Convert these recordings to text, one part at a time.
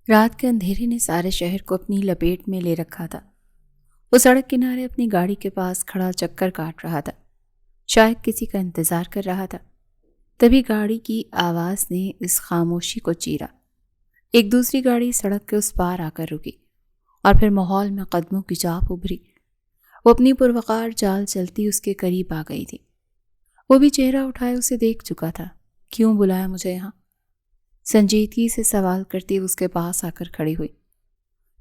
رات کے اندھیرے نے سارے شہر کو اپنی لپیٹ میں لے رکھا تھا۔ وہ سڑک کنارے اپنی گاڑی کے پاس کھڑا چکر کاٹ رہا تھا، شاید کسی کا انتظار کر رہا تھا۔ تبھی گاڑی کی آواز نے اس خاموشی کو چیرا۔ ایک دوسری گاڑی سڑک کے اس پار آ کر رکی اور پھر ماحول میں قدموں کی چاپ ابھری۔ وہ اپنی پروقار چال چلتی اس کے قریب آ گئی تھی۔ وہ بھی چہرہ اٹھائے اسے دیکھ چکا تھا۔ کیوں بلایا مجھے یہاں؟ سنجیدگی سے سوال کرتی اس کے پاس آ کر کھڑی ہوئی۔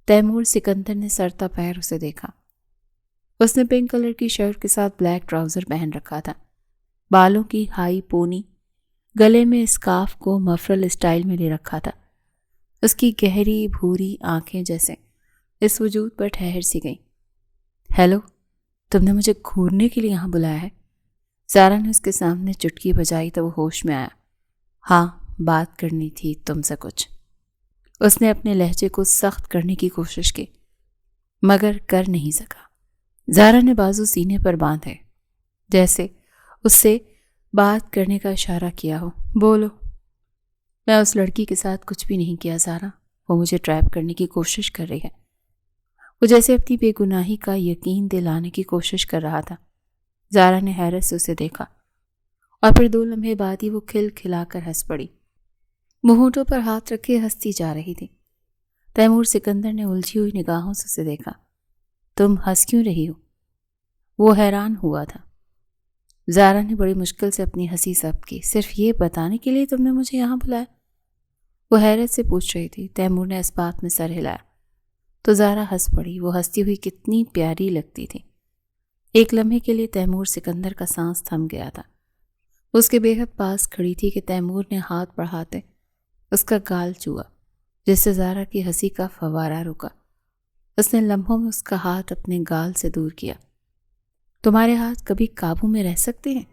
تیمور سکندر نے سرتا پیر اسے دیکھا۔ اس نے پنک کلر کی شرٹ کے ساتھ بلیک ٹراؤزر پہن رکھا تھا، بالوں کی ہائی پونی، گلے میں اسکارف کو مفرل اسٹائل میں لے رکھا تھا۔ اس کی گہری بھوری آنکھیں جیسے اس وجود پر ٹھہر سی گئیں۔ ہیلو، تم نے مجھے گھورنے کے لیے یہاں بلایا ہے؟ زارا نے اس کے سامنے چٹکی بجائی تو وہ ہوش میں آیا۔ ہاں، بات کرنی تھی تم سے کچھ۔ اس نے اپنے لہجے کو سخت کرنے کی کوشش کی مگر کر نہیں سکا۔ زارا نے بازو سینے پر باندھے جیسے اس سے بات کرنے کا اشارہ کیا ہو۔ بولو۔ میں اس لڑکی کے ساتھ کچھ بھی نہیں کیا زارا، وہ مجھے ٹریپ کرنے کی کوشش کر رہی ہے۔ وہ جیسے اپنی بے گناہی کا یقین دلانے کی کوشش کر رہا تھا۔ زارا نے حیرت سے اسے دیکھا اور پھر 2 لمحے بعد ہی وہ کھل کھلا کر ہنس پڑی، ہونٹوں پر ہاتھ رکھے ہنستی جا رہی تھی۔ تیمور سکندر نے الجھی ہوئی نگاہوں سے اسے دیکھا۔ تم ہنس کیوں رہی ہو؟ وہ حیران ہوا تھا۔ زارا نے بڑی مشکل سے اپنی ہنسی ضبط کی۔ صرف یہ بتانے کے لیے تم نے مجھے یہاں بلایا؟ وہ حیرت سے پوچھ رہی تھی۔ تیمور نے اس بات میں سر ہلایا تو زارا ہنس پڑی۔ وہ ہنستی ہوئی کتنی پیاری لگتی تھی۔ ایک لمحے کے لیے تیمور سکندر کا سانس تھم گیا تھا۔ اس کے بے حد پاس کھڑی تھی کہ تیمور نے ہاتھ بڑھاتے اس کا گال چھوا، جس سے زارا کی ہنسی کا فوارہ رکا۔ اس نے لمحوں میں اس کا ہاتھ اپنے گال سے دور کیا۔ تمہارے ہاتھ کبھی قابو میں رہ سکتے ہیں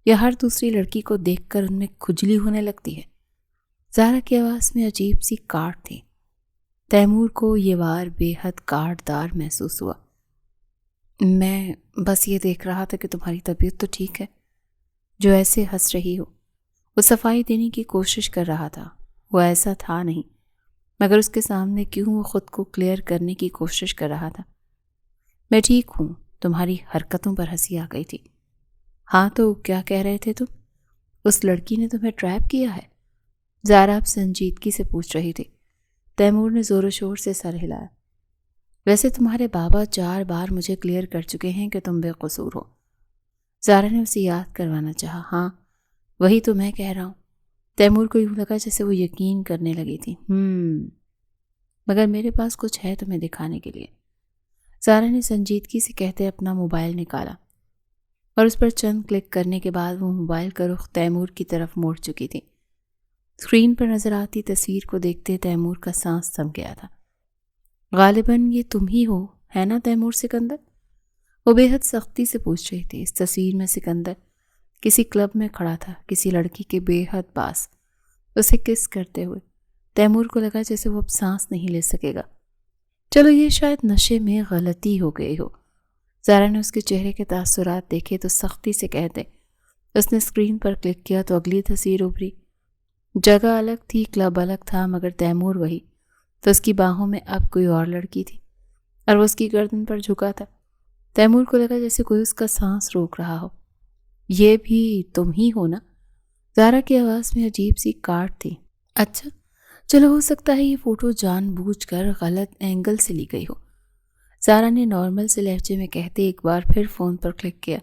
یا ہر دوسری لڑکی کو دیکھ کر ان میں کھجلی ہونے لگتی ہے؟ زارا کی آواز میں عجیب سی کاٹ تھی۔ تیمور کو یہ وار بے حد کاٹ دار محسوس ہوا۔ میں بس یہ دیکھ رہا تھا کہ تمہاری طبیعت تو ٹھیک ہے جو ایسے ہنس رہی ہو۔ وہ صفائی دینے کی کوشش کر رہا تھا۔ وہ ایسا تھا نہیں، مگر اس کے سامنے کیوں وہ خود کو کلیئر کرنے کی کوشش کر رہا تھا۔ میں ٹھیک ہوں، تمہاری حرکتوں پر ہنسی آ گئی تھی۔ ہاں تو کیا کہہ رہے تھے تم؟ اس لڑکی نے تمہیں ٹریپ کیا ہے؟ زارا اب سنجیدگی سے پوچھ رہی تھی۔ تیمور نے زور و شور سے سر ہلایا۔ ویسے تمہارے بابا 4 بار مجھے کلیئر کر چکے ہیں کہ تم بے قصور ہو۔ زارا نے اسے یاد کروانا چاہا۔ ہاں، وہی تو میں کہہ رہا ہوں۔ تیمور کو یوں لگا جیسے وہ یقین کرنے لگی تھی۔ مگر میرے پاس کچھ ہے تمہیں دکھانے کے لیے۔ زارا نے سنجیدگی سے کہتے اپنا موبائل نکالا اور اس پر چند کلک کرنے کے بعد وہ موبائل کا رخ تیمور کی طرف موڑ چکی تھی۔ اسکرین پر نظر آتی تصویر کو دیکھتے تیمور کا سانس تھم گیا تھا۔ غالباً یہ تم ہی ہو، ہے نا تیمور سکندر؟ وہ بے حد سختی سے پوچھ رہی تھی۔ اس تصویر میں سکندر کسی کلب میں کھڑا تھا، کسی لڑکی کے بے حد پاس، اسے کس کرتے ہوئے۔ تیمور کو لگا جیسے وہ اب سانس نہیں لے سکے گا۔ چلو یہ شاید نشے میں غلطی ہو گئی ہو۔ زارا نے اس کے چہرے کے تاثرات دیکھے تو سختی سے کہتے اس نے اسکرین پر کلک کیا تو اگلی تصویر ابھری۔ جگہ الگ تھی، کلب الگ تھا، مگر تیمور وہی۔ تو اس کی باہوں میں اب کوئی اور لڑکی تھی اور وہ اس کی گردن پر جھکا تھا۔ تیمور کو لگا جیسے کوئی اس کا سانس روک رہا ہو۔ یہ بھی تم ہی ہو نا؟ زارا کی آواز میں عجیب سی کاٹ تھی۔ اچھا، چلو ہو سکتا ہے یہ فوٹو جان بوجھ کر غلط اینگل سے لی گئی ہو، زارا نے نارمل سے لہجے میں کہتے ایک بار پھر فون پر کلک کیا۔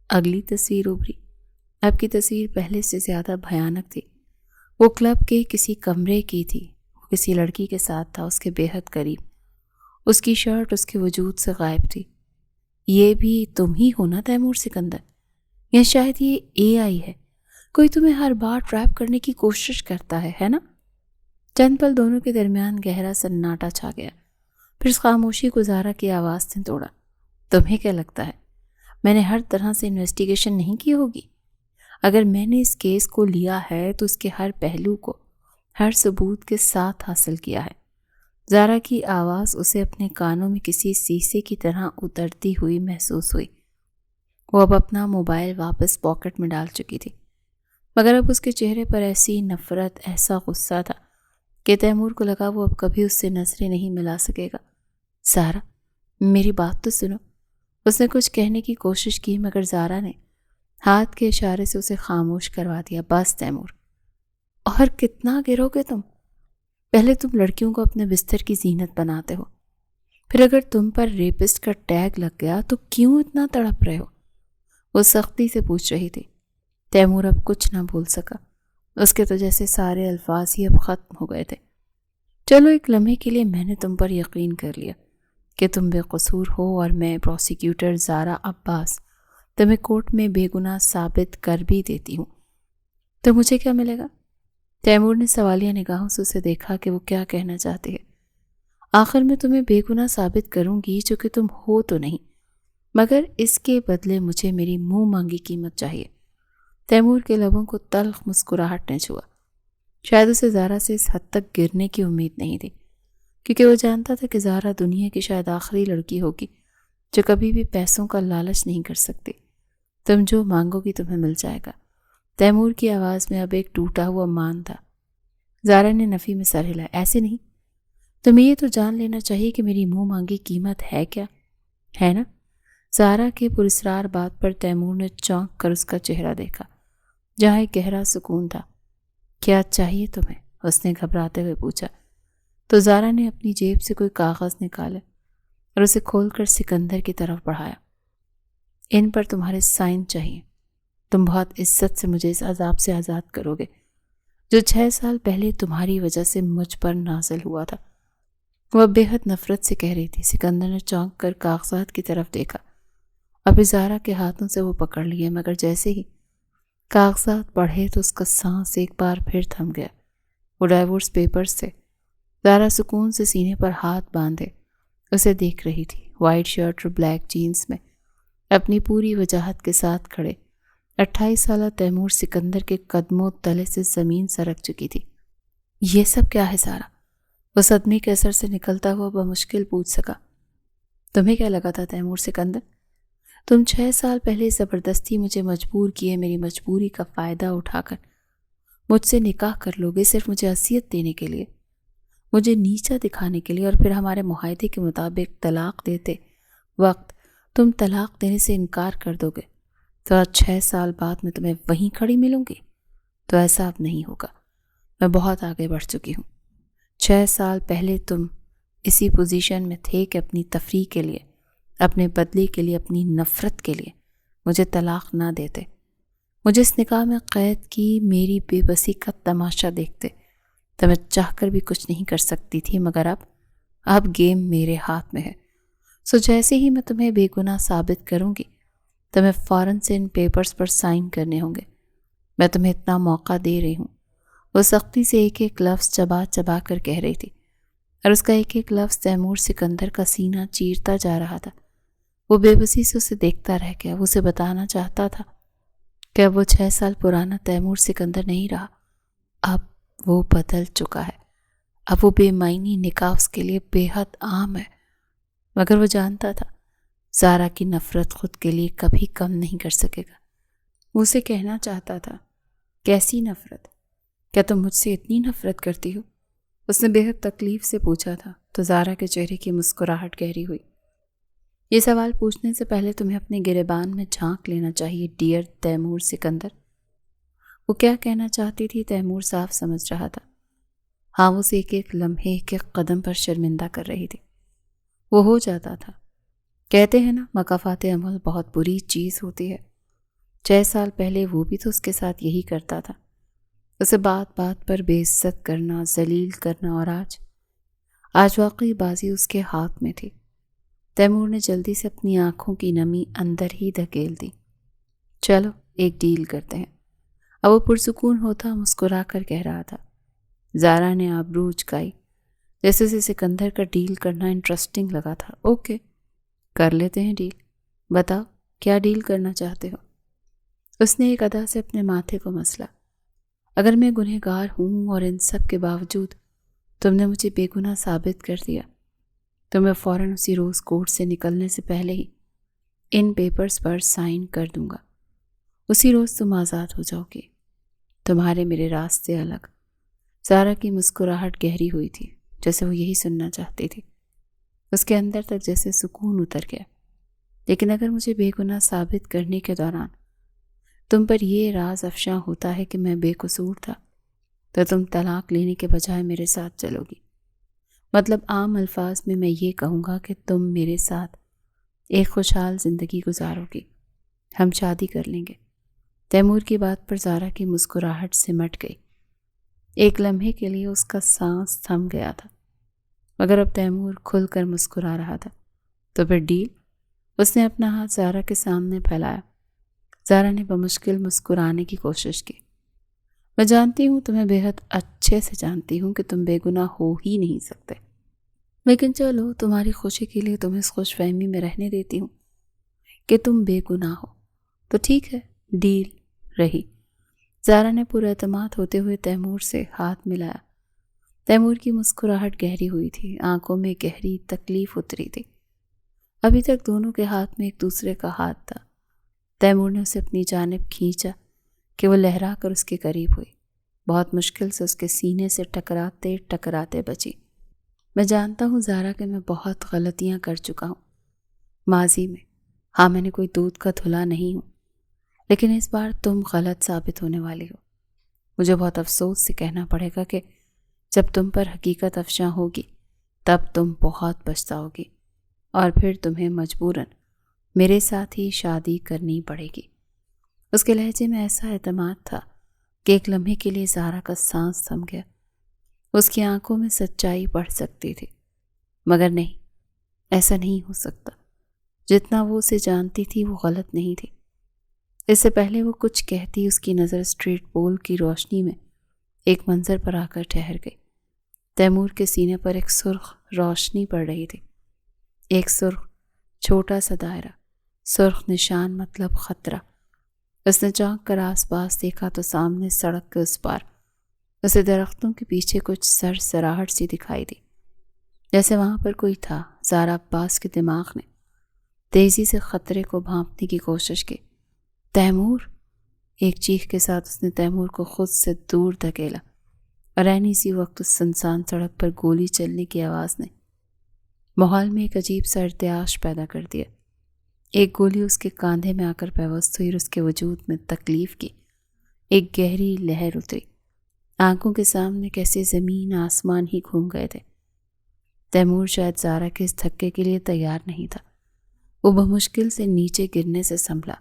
اگلی تصویر ابھری۔ اب کی تصویر پہلے سے زیادہ بھیانک تھی۔ وہ کلب کے کسی کمرے کی تھی۔ وہ کسی لڑکی کے ساتھ تھا، اس کے بے حد قریب۔ اس کی شرٹ اس کے وجود سے غائب تھی۔ یہ بھی تم ہی ہو نا تیمور سکندر؟ یا شاید یہ اے آئی ہے، کوئی تمہیں ہر بار ٹریپ کرنے کی کوشش کرتا ہے نا؟ چند پل دونوں کے درمیان گہرا سناٹا چھا گیا۔ پھر اس خاموشی کو زارا کی آواز نے توڑا۔ تمہیں کیا لگتا ہے میں نے ہر طرح سے انویسٹیگیشن نہیں کی ہوگی؟ اگر میں نے اس کیس کو لیا ہے تو اس کے ہر پہلو کو ہر ثبوت کے ساتھ حاصل کیا ہے۔ زارا کی آواز اسے اپنے کانوں میں کسی سیسے کی طرح اترتی ہوئی محسوس ہوئی۔ وہ اب اپنا موبائل واپس پاکٹ میں ڈال چکی تھی، مگر اب اس کے چہرے پر ایسی نفرت، ایسا غصہ تھا کہ تیمور کو لگا وہ اب کبھی اس سے نظریں نہیں ملا سکے گا۔ زارا، میری بات تو سنو۔ اس نے کچھ کہنے کی کوشش کی مگر زارا نے ہاتھ کے اشارے سے اسے خاموش کروا دیا۔ بس تیمور، اور کتنا گرو گے تم؟ پہلے تم لڑکیوں کو اپنے بستر کی زینت بناتے ہو، پھر اگر تم پر ریپسٹ کا ٹیگ لگ گیا تو کیوں اتنا تڑپ رہے ہو؟ وہ سختی سے پوچھ رہی تھی۔ تیمور اب کچھ نہ بول سکا۔ اس کے تو جیسے سارے الفاظ ہی اب ختم ہو گئے تھے۔ چلو ایک لمحے کے لیے میں نے تم پر یقین کر لیا کہ تم بے قصور ہو اور میں پروسیکیوٹر زارا عباس تمہیں کورٹ میں بے گناہ ثابت کر بھی دیتی ہوں، تو مجھے کیا ملے گا؟ تیمور نے سوالیہ نگاہوں سے اسے دیکھا کہ وہ کیا کہنا چاہتی ہے۔ آخر میں تمہیں بے گناہ ثابت کروں گی جو کہ تم ہو تو نہیں، مگر اس کے بدلے مجھے میری منہ مانگی قیمت چاہیے۔ تیمور کے لبوں کو تلخ مسکراہٹ نے چھوا۔ شاید اسے زارا سے اس حد تک گرنے کی امید نہیں تھی، کیونکہ وہ جانتا تھا کہ زارا دنیا کی شاید آخری لڑکی ہوگی جو کبھی بھی پیسوں کا لالچ نہیں کر سکتی۔ تم جو مانگو گی تمہیں مل جائے گا۔ تیمور کی آواز میں اب ایک ٹوٹا ہوا مان تھا۔ زارا نے نفی میں سر ہلایا۔ ایسے نہیں، تمہیں یہ تو جان لینا چاہیے کہ میری منہ مانگی قیمت ہے کیا، ہے نا؟ زارا کے پراسرار بات پر تیمور نے چونک کر اس کا چہرہ دیکھا جہاں ایک گہرا سکون تھا۔ کیا چاہیے تمہیں؟ اس نے گھبراتے ہوئے پوچھا۔ تو زارا نے اپنی جیب سے کوئی کاغذ نکالے اور اسے کھول کر سکندر کی طرف بڑھایا۔ ان پر تمہارے سائن چاہیے۔ تم بہت عزت سے مجھے اس عذاب سے آزاد کرو گے جو 6 سال پہلے تمہاری وجہ سے مجھ پر نازل ہوا تھا۔ وہ بے حد نفرت سے کہہ رہی تھی۔ سکندر نے چونک کر کاغذات کی طرف دیکھا۔ ابھی زارا کے ہاتھوں سے وہ پکڑ لیے، مگر جیسے ہی کاغذات پڑھے تو اس کا سانس ایک بار پھر تھم گیا۔ وہ ڈائیورس پیپرز تھے۔ زارا سکون سے سینے پر ہاتھ باندھے اسے دیکھ رہی تھی، وائٹ شرٹ اور بلیک جینز میں اپنی پوری وجاہت کے ساتھ کھڑے 28 سالہ تیمور سکندر کے قدموں تلے سے زمین سرک چکی تھی۔ یہ سب کیا ہے زارا؟ وہ صدمے کے اثر سے نکلتا ہوا بمشکل پوچھ سکا۔ تمہیں کیا لگا تھا تیمور سکندر؟ تم 6 سال پہلے زبردستی مجھے مجبور کیے، میری مجبوری کا فائدہ اٹھا کر مجھ سے نکاح کر لوگے، صرف مجھے اذیت دینے کے لیے، مجھے نیچا دکھانے کے لیے، اور پھر ہمارے معاہدے کے مطابق طلاق دیتے وقت تم طلاق دینے سے انکار کر دو گے تو آج 6 سال بعد میں تمہیں وہیں کھڑی ملوں گی؟ تو ایسا اب نہیں ہوگا۔ میں بہت آگے بڑھ چکی ہوں۔ 6 سال پہلے تم اسی پوزیشن میں تھے کہ اپنی تفریح کے لیے، اپنے بدلے کے لیے، اپنی نفرت کے لیے مجھے طلاق نہ دیتے، مجھے اس نکاح میں قید کی میری بے بسی کا تماشا دیکھتے تو میں چاہ کر بھی کچھ نہیں کر سکتی تھی، مگر اب گیم میرے ہاتھ میں ہے۔ سو جیسے ہی میں تمہیں بے گناہ ثابت کروں گی تو میں فوراً سے ان پیپرز پر سائن کرنے ہوں گے۔ میں تمہیں اتنا موقع دے رہی ہوں۔ وہ سختی سے ایک ایک لفظ چبا چبا کر کہہ رہی تھی، اور اس کا ایک ایک لفظ تیمور سکندر کا سینہ چیرتا جا رہا تھا۔ وہ بے بسی سے اسے دیکھتا رہ گیا۔ وہ اسے بتانا چاہتا تھا کہ اب وہ 6 سال پرانا تیمور سکندر نہیں رہا، اب وہ بدل چکا ہے۔ اب وہ بے معنی نکاح اس کے لیے بے حد عام ہے، مگر وہ جانتا تھا زارا کی نفرت خود کے لیے کبھی کم نہیں کر سکے گا۔ وہ اسے کہنا چاہتا تھا، کیسی نفرت؟ کیا تم مجھ سے اتنی نفرت کرتی ہو؟ اس نے بے حد تکلیف سے پوچھا تھا، تو زارا کے چہرے کی مسکراہٹ گہری ہوئی۔ یہ سوال پوچھنے سے پہلے تمہیں اپنے گریبان میں جھانک لینا چاہیے ڈیئر تیمور سکندر۔ وہ کیا کہنا چاہتی تھی تیمور صاف سمجھ رہا تھا۔ ہاں، وہ اسے ایک ایک لمحے ایک ایک قدم پر شرمندہ کر رہی تھی۔ وہ ہو جاتا تھا۔ کہتے ہیں نا، مکافات عمل بہت بری چیز ہوتی ہے۔ 6 سال پہلے وہ بھی تو اس کے ساتھ یہی کرتا تھا، اسے بات بات پر بے عزت کرنا، ذلیل کرنا، اور آج واقعی بازی اس کے ہاتھ میں تھی۔ تیمور نے جلدی سے اپنی آنکھوں کی نمی اندر ہی دھکیل دی۔ چلو ایک ڈیل کرتے ہیں۔ اب وہ پرسکون ہوتا مسکرا کر کہہ رہا تھا۔ زارا نے آبرو اچکائی، جیسے اسے سکندر کا ڈیل کرنا انٹرسٹنگ لگا تھا۔ اوکے، کر لیتے ہیں ڈیل۔ بتاؤ کیا ڈیل کرنا چاہتے ہو؟ اس نے ایک ادا سے اپنے ماتھے کو مسلا۔ اگر میں گنہگار ہوں اور ان سب کے باوجود تم نے مجھے بے گناہ ثابت کر دیا تو میں فوراً اسی روز کورٹ سے نکلنے سے پہلے ہی ان پیپرز پر سائن کر دوں گا۔ اسی روز تم آزاد ہو جاؤ گی، تمہارے میرے راستے الگ۔ زارا کی مسکراہٹ گہری ہوئی تھی، جیسے وہ یہی سننا چاہتی تھی۔ اس کے اندر تک جیسے سکون اتر گیا۔ لیکن اگر مجھے بے گناہ ثابت کرنے کے دوران تم پر یہ راز افشاں ہوتا ہے کہ میں بے قصور تھا، تو تم طلاق لینے کے بجائے میرے ساتھ چلو گی۔ مطلب عام الفاظ میں میں یہ کہوں گا کہ تم میرے ساتھ ایک خوشحال زندگی گزارو گی، ہم شادی کر لیں گے۔ تیمور کی بات پر زارا کی مسکراہٹ سمٹ گئی۔ ایک لمحے کے لیے اس کا سانس تھم گیا تھا، مگر اب تیمور کھل کر مسکرا رہا تھا۔ تو پھر ڈیل؟ اس نے اپنا ہاتھ زارا کے سامنے پھیلایا۔ زارا نے بمشکل مسکرانے کی کوشش کی۔ میں جانتی ہوں، تمہیں بے حد اچھے سے جانتی ہوں کہ تم بے گناہ ہو ہی نہیں سکتے، لیکن چلو تمہاری خوشی کے لیے تم اس خوش فہمی میں رہنے دیتی ہوں کہ تم بے گناہ ہو، تو ٹھیک ہے، ڈیل رہی۔ زارا نے پورا اعتماد ہوتے ہوئے تیمور سے ہاتھ ملایا۔ تیمور کی مسکراہٹ گہری ہوئی تھی، آنکھوں میں گہری تکلیف اتری تھی۔ ابھی تک دونوں کے ہاتھ میں ایک دوسرے کا ہاتھ تھا۔ تیمور نے اسے اپنی جانب کھینچا کہ وہ لہرا کر اس کے قریب ہوئی۔ بہت مشکل سے اس کے سینے سے ٹکراتے ٹکراتے بچی۔ میں جانتا ہوں زارا کہ میں بہت غلطیاں کر چکا ہوں ماضی میں۔ ہاں، میں نے کوئی دودھ کا دھلا نہیں ہوں، لیکن اس بار تم غلط ثابت ہونے والی ہو۔ مجھے بہت افسوس سے کہنا پڑے گا کہ جب تم پر حقیقت افشاں ہوگی تب تم بہت پچھتاؤ گی، اور پھر تمہیں مجبوراً میرے ساتھ ہی شادی کرنی پڑے گی۔ اس کے لہجے میں ایسا اعتماد تھا کہ ایک لمحے کے لیے زارا کا سانس تھم گیا۔ اس کی آنکھوں میں سچائی پڑھ سکتی تھی، مگر نہیں، ایسا نہیں ہو سکتا۔ جتنا وہ اسے جانتی تھی وہ غلط نہیں تھی۔ اس سے پہلے وہ کچھ کہتی، اس کی نظر اسٹریٹ پول کی روشنی میں ایک منظر پر آ کر ٹھہر گئی۔ تیمور کے سینے پر ایک سرخ روشنی پڑ رہی تھی، ایک سرخ چھوٹا سا دائرہ، سرخ نشان مطلب خطرہ۔ اس نے چونک کر آس پاس دیکھا تو سامنے سڑک کے اس پار اسے درختوں کے پیچھے کچھ سرسراہٹ سی دکھائی دی، جیسے وہاں پر کوئی تھا۔ زارا عباس کے دماغ نے تیزی سے خطرے کو بھانپنے کی کوشش کی۔ تیمور! ایک چیخ کے ساتھ اس نے تیمور کو خود سے دور دھکیلا، اور عین اسی وقت اس سنسان سڑک پر گولی چلنے کی آواز نے ماحول میں ایک عجیب سا ارتعاش پیدا کر دیا۔ ایک گولی اس کے کاندھے میں آ کر پیوست ہوئی اور اس کے وجود میں تکلیف کی ایک گہری لہر اتری۔ آنکھوں کے سامنے کیسے زمین آسمان ہی گھوم گئے تھے۔ تیمور شاید زارا کے اس دھکے کے لیے تیار نہیں تھا۔ وہ بمشکل سے نیچے گرنے سے سنبھلا۔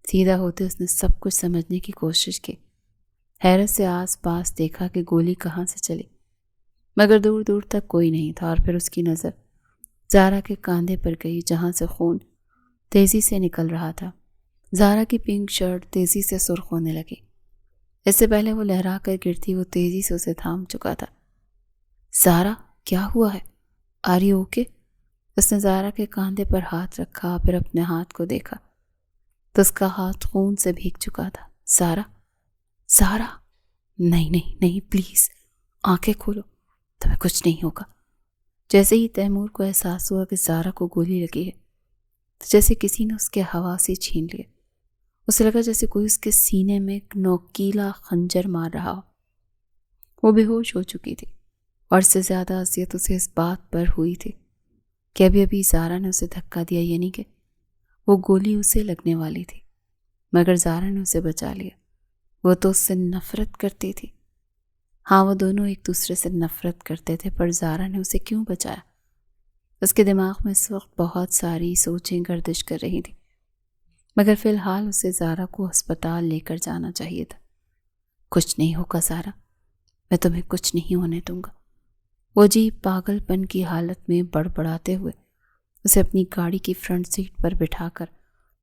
سیدھا ہوتے اس نے سب کچھ سمجھنے کی کوشش کی۔ حیرت سے آس پاس دیکھا کہ گولی کہاں سے چلی، مگر دور دور تک کوئی نہیں تھا، اور پھر اس کی نظر زارا کے کاندھے پر گئی، جہاں سے خون تیزی سے نکل رہا تھا۔ زارا کی پنک شرٹ تیزی سے سرخ ہونے لگی۔ اس سے پہلے وہ لہرا کر گرتی، وہ تیزی سے اسے تھام چکا تھا۔ زارا، کیا ہوا ہے؟ Are you okay? اس نے زارا کے کاندھے پر ہاتھ رکھا، پھر اپنے ہاتھ کو دیکھا تو اس کا ہاتھ خون سے بھیگ چکا تھا۔ زارا، زارا! نہیں نہیں نہیں، پلیز آنکھیں کھولو، تمہیں کچھ نہیں ہوگا۔ جیسے ہی تیمور کو احساس ہوا کہ زارا کو گولی لگی ہے، تو جیسے کسی نے اس کے حواس چھین لیے۔ اسے لگا جیسے کوئی اس کے سینے میں ایک نوکیلا خنجر مار رہا ہو۔ وہ بے ہوش ہو چکی تھی، اور اس سے زیادہ اذیت اسے اس بات پر ہوئی تھی کہ ابھی زارا نے اسے دھکا دیا، یعنی کہ وہ گولی اسے لگنے والی تھی، مگر زارا نے اسے بچا لیا۔ وہ تو اس سے نفرت کرتی تھی۔ ہاں، وہ دونوں ایک دوسرے سے نفرت کرتے تھے، پر زارا نے اسے کیوں بچایا؟ اس کے دماغ میں اس وقت بہت ساری سوچیں گردش کر رہی تھیں، مگر فی الحال اسے زارا کو ہسپتال لے کر جانا چاہیے تھا۔ کچھ نہیں ہوگا زارا، میں تمہیں کچھ نہیں ہونے دوں گا۔ وہ عجیب پاگل پن کی حالت میں بڑبڑاتے ہوئے اسے اپنی گاڑی کی فرنٹ سیٹ پر بٹھا کر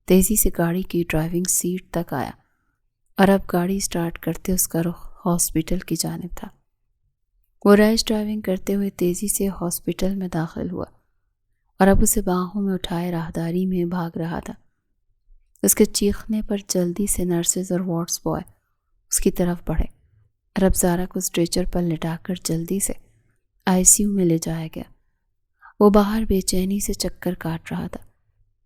تیزی سے گاڑی کی ڈرائیونگ سیٹ تک آیا، اور اب گاڑی سٹارٹ کرتے اس کا رخ ہاسپٹل کی جانب تھا۔ وہ ریش ڈرائیونگ کرتے ہوئے تیزی سے ہاسپٹل میں داخل ہوا، اور اب اسے باہوں میں اٹھائے راہداری میں بھاگ رہا تھا۔ اس کے چیخنے پر جلدی سے نرسز اور وارڈز بوائے اس کی طرف بڑھے، اور اب زارا کو اسٹریچر پر لٹا کر جلدی سے ICU میں لے جایا گیا۔ وہ باہر بے چینی سے چکر کاٹ رہا تھا۔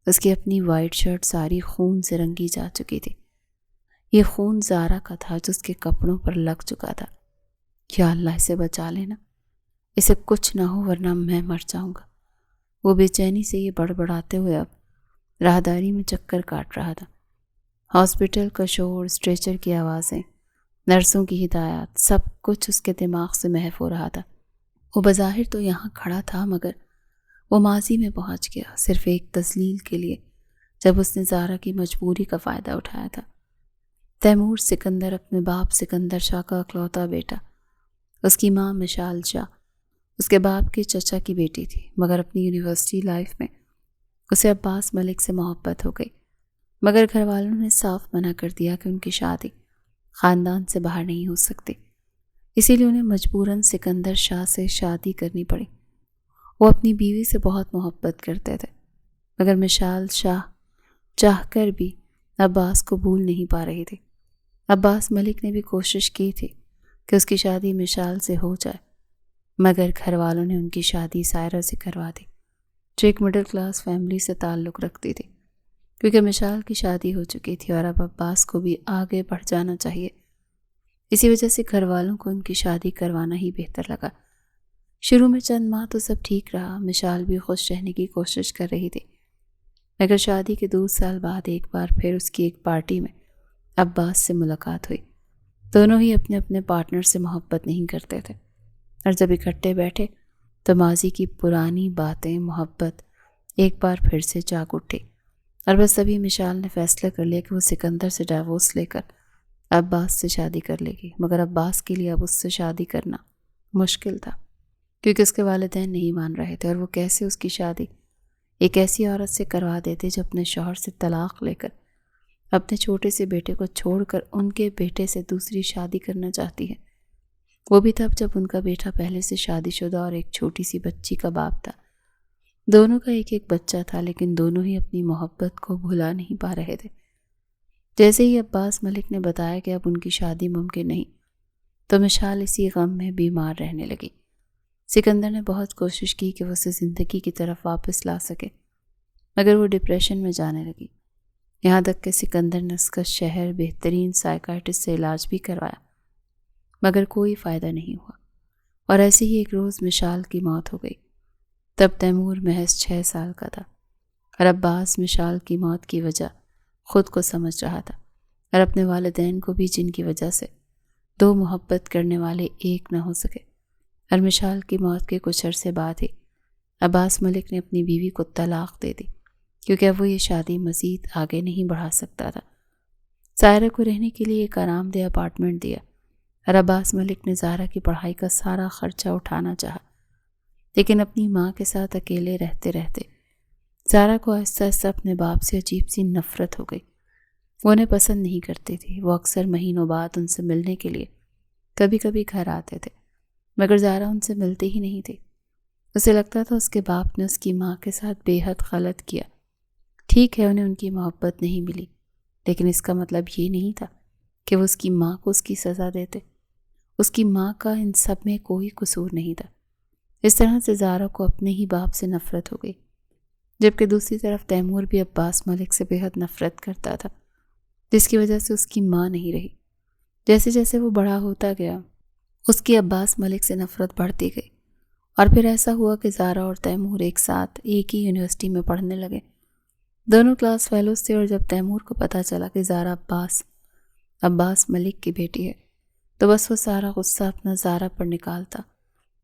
اس کی اپنی وائٹ شرٹ ساری خون سے رنگی جا چکی تھی۔ یہ خون زارا کا تھا جو اس کے کپڑوں پر لگ چکا تھا۔ یا اللہ اسے بچا لینا، اسے کچھ نہ ہو ورنہ میں مر جاؤں گا۔ وہ بے چینی سے یہ بڑبڑاتے ہوئے اب راہداری میں چکر کاٹ رہا تھا۔ ہاسپٹل کا شور، اسٹریچر کی آوازیں، نرسوں کی ہدایات، سب کچھ اس کے دماغ سے محو ہو رہا تھا۔ وہ بظاہر تو یہاں کھڑا تھا مگر وہ ماضی میں پہنچ گیا، صرف ایک تسلیل کے لیے جب اس نے زارا کی مجبوری کا فائدہ اٹھایا تھا۔ تیمور سکندر اپنے باپ سکندر شاہ کا اکلوتا بیٹا، اس کی ماں مشال شاہ اس کے باپ کے چچا کی بیٹی تھی، مگر اپنی یونیورسٹی لائف میں اسے عباس ملک سے محبت ہو گئی، مگر گھر والوں نے صاف منع کر دیا کہ ان کی شادی خاندان سے باہر نہیں ہو سکتی، اسی لیے انہیں مجبوراً سکندر شاہ سے شادی کرنی پڑی۔ وہ اپنی بیوی سے بہت محبت کرتے تھے، مگر مشال شاہ چاہ کر بھی عباس کو بھول نہیں پا رہی تھی۔ عباس ملک نے بھی کوشش کی تھی کہ اس کی شادی مشال سے ہو جائے، مگر گھر والوں نے ان کی شادی سائرہ سے کروا دی، جو ایک مڈل کلاس فیملی سے تعلق رکھتی تھی، کیونکہ مشال کی شادی ہو چکی تھی اور اب عباس کو بھی آگے بڑھ جانا چاہیے۔ اسی وجہ سے گھر والوں کو ان کی شادی کروانا ہی بہتر لگا۔ شروع میں چند ماہ تو سب ٹھیک رہا، مشال بھی خوش رہنے کی کوشش کر رہی تھی، مگر شادی کے 2 سال بعد ایک بار پھر اس کی ایک پارٹی میں عباس سے ملاقات ہوئی۔ دونوں ہی اپنے اپنے پارٹنر سے محبت نہیں کرتے تھے، اور جب اکٹھے بیٹھے تو ماضی کی پرانی باتیں، محبت ایک بار پھر سے جاگ اٹھی، اور بس ابھی مشال نے فیصلہ کر لیا کہ وہ سکندر سے ڈائیورس لے کر عباس سے شادی کر لے گی، مگر عباس کے لیے اب اس سے شادی کرنا مشکل تھا، کیونکہ اس کے والدین نہیں مان رہے تھے، اور وہ کیسے اس کی شادی ایک ایسی عورت سے کروا دیتے جو اپنے شوہر سے طلاق لے کر اپنے چھوٹے سے بیٹے کو چھوڑ کر ان کے بیٹے سے دوسری شادی کرنا چاہتی ہے، وہ بھی تب جب ان کا بیٹا پہلے سے شادی شدہ اور ایک چھوٹی سی بچی کا باپ تھا۔ دونوں کا ایک ایک بچہ تھا، لیکن دونوں ہی اپنی محبت کو بھلا نہیں پا رہے تھے۔ جیسے ہی عباس ملک نے بتایا کہ اب ان کی شادی ممکن نہیں، تو مشال اسی غم میں بیمار رہنے لگی۔ سکندر نے بہت کوشش کی کہ وہ اسے زندگی کی طرف واپس لا سکے، مگر وہ ڈپریشن میں جانے لگی، یہاں تک کہ سکندر نے اس کا شہر بہترین سائیکائٹرسٹ سے علاج بھی کروایا، مگر کوئی فائدہ نہیں ہوا، اور ایسے ہی ایک روز مشال کی موت ہو گئی۔ تب تیمور محض 6 سال کا تھا، اور عباس مشال کی موت کی وجہ خود کو سمجھ رہا تھا، اور اپنے والدین کو بھی، جن کی وجہ سے 2 محبت کرنے والے ایک نہ ہو سکے۔ اور مشال کی موت کے کچھ عرصے بعد ہی عباس ملک نے اپنی بیوی کو طلاق دے دی، کیونکہ اب وہ یہ شادی مزید آگے نہیں بڑھا سکتا تھا۔ سائرہ کو رہنے کے لیے ایک آرام دہ اپارٹمنٹ دیا، اور عباس ملک نے زارا کی پڑھائی کا سارا خرچہ اٹھانا چاہا، لیکن اپنی ماں کے ساتھ اکیلے رہتے رہتے زارا کو آہستہ آہستہ اپنے باپ سے عجیب سی نفرت ہو گئی۔ وہ انہیں پسند نہیں کرتی تھی، وہ اکثر مہینوں بعد ان سے ملنے کے لیے کبھی کبھی گھر آتے تھے، مگر زارا ان سے ملتی ہی نہیں تھی۔ اسے لگتا تھا اس کے باپ نے اس کی ماں کے ساتھ بے حد غلط کیا۔ ٹھیک ہے انہیں ان کی محبت نہیں ملی، لیکن اس کا مطلب یہ نہیں تھا کہ وہ اس کی ماں کو اس کی سزا دیتے۔ اس کی ماں کا ان سب میں کوئی قصور نہیں تھا۔ اس طرح سے زارا کو اپنے ہی باپ سے نفرت ہو گئی، جبکہ دوسری طرف تیمور بھی عباس ملک سے بے حد نفرت کرتا تھا، جس کی وجہ سے اس کی ماں نہیں رہی۔ جیسے جیسے وہ بڑا ہوتا گیا، اس کی عباس ملک سے نفرت بڑھتی گئی، اور پھر ایسا ہوا کہ زارا اور تیمور ایک ساتھ ایک ہی یونیورسٹی میں پڑھنے لگے۔ دونوں کلاس فیلوز تھے، اور جب تیمور کو پتہ چلا کہ زارا عباس ملک کی بیٹی ہے، تو بس وہ سارا غصہ اپنا زارا پر نکالتا۔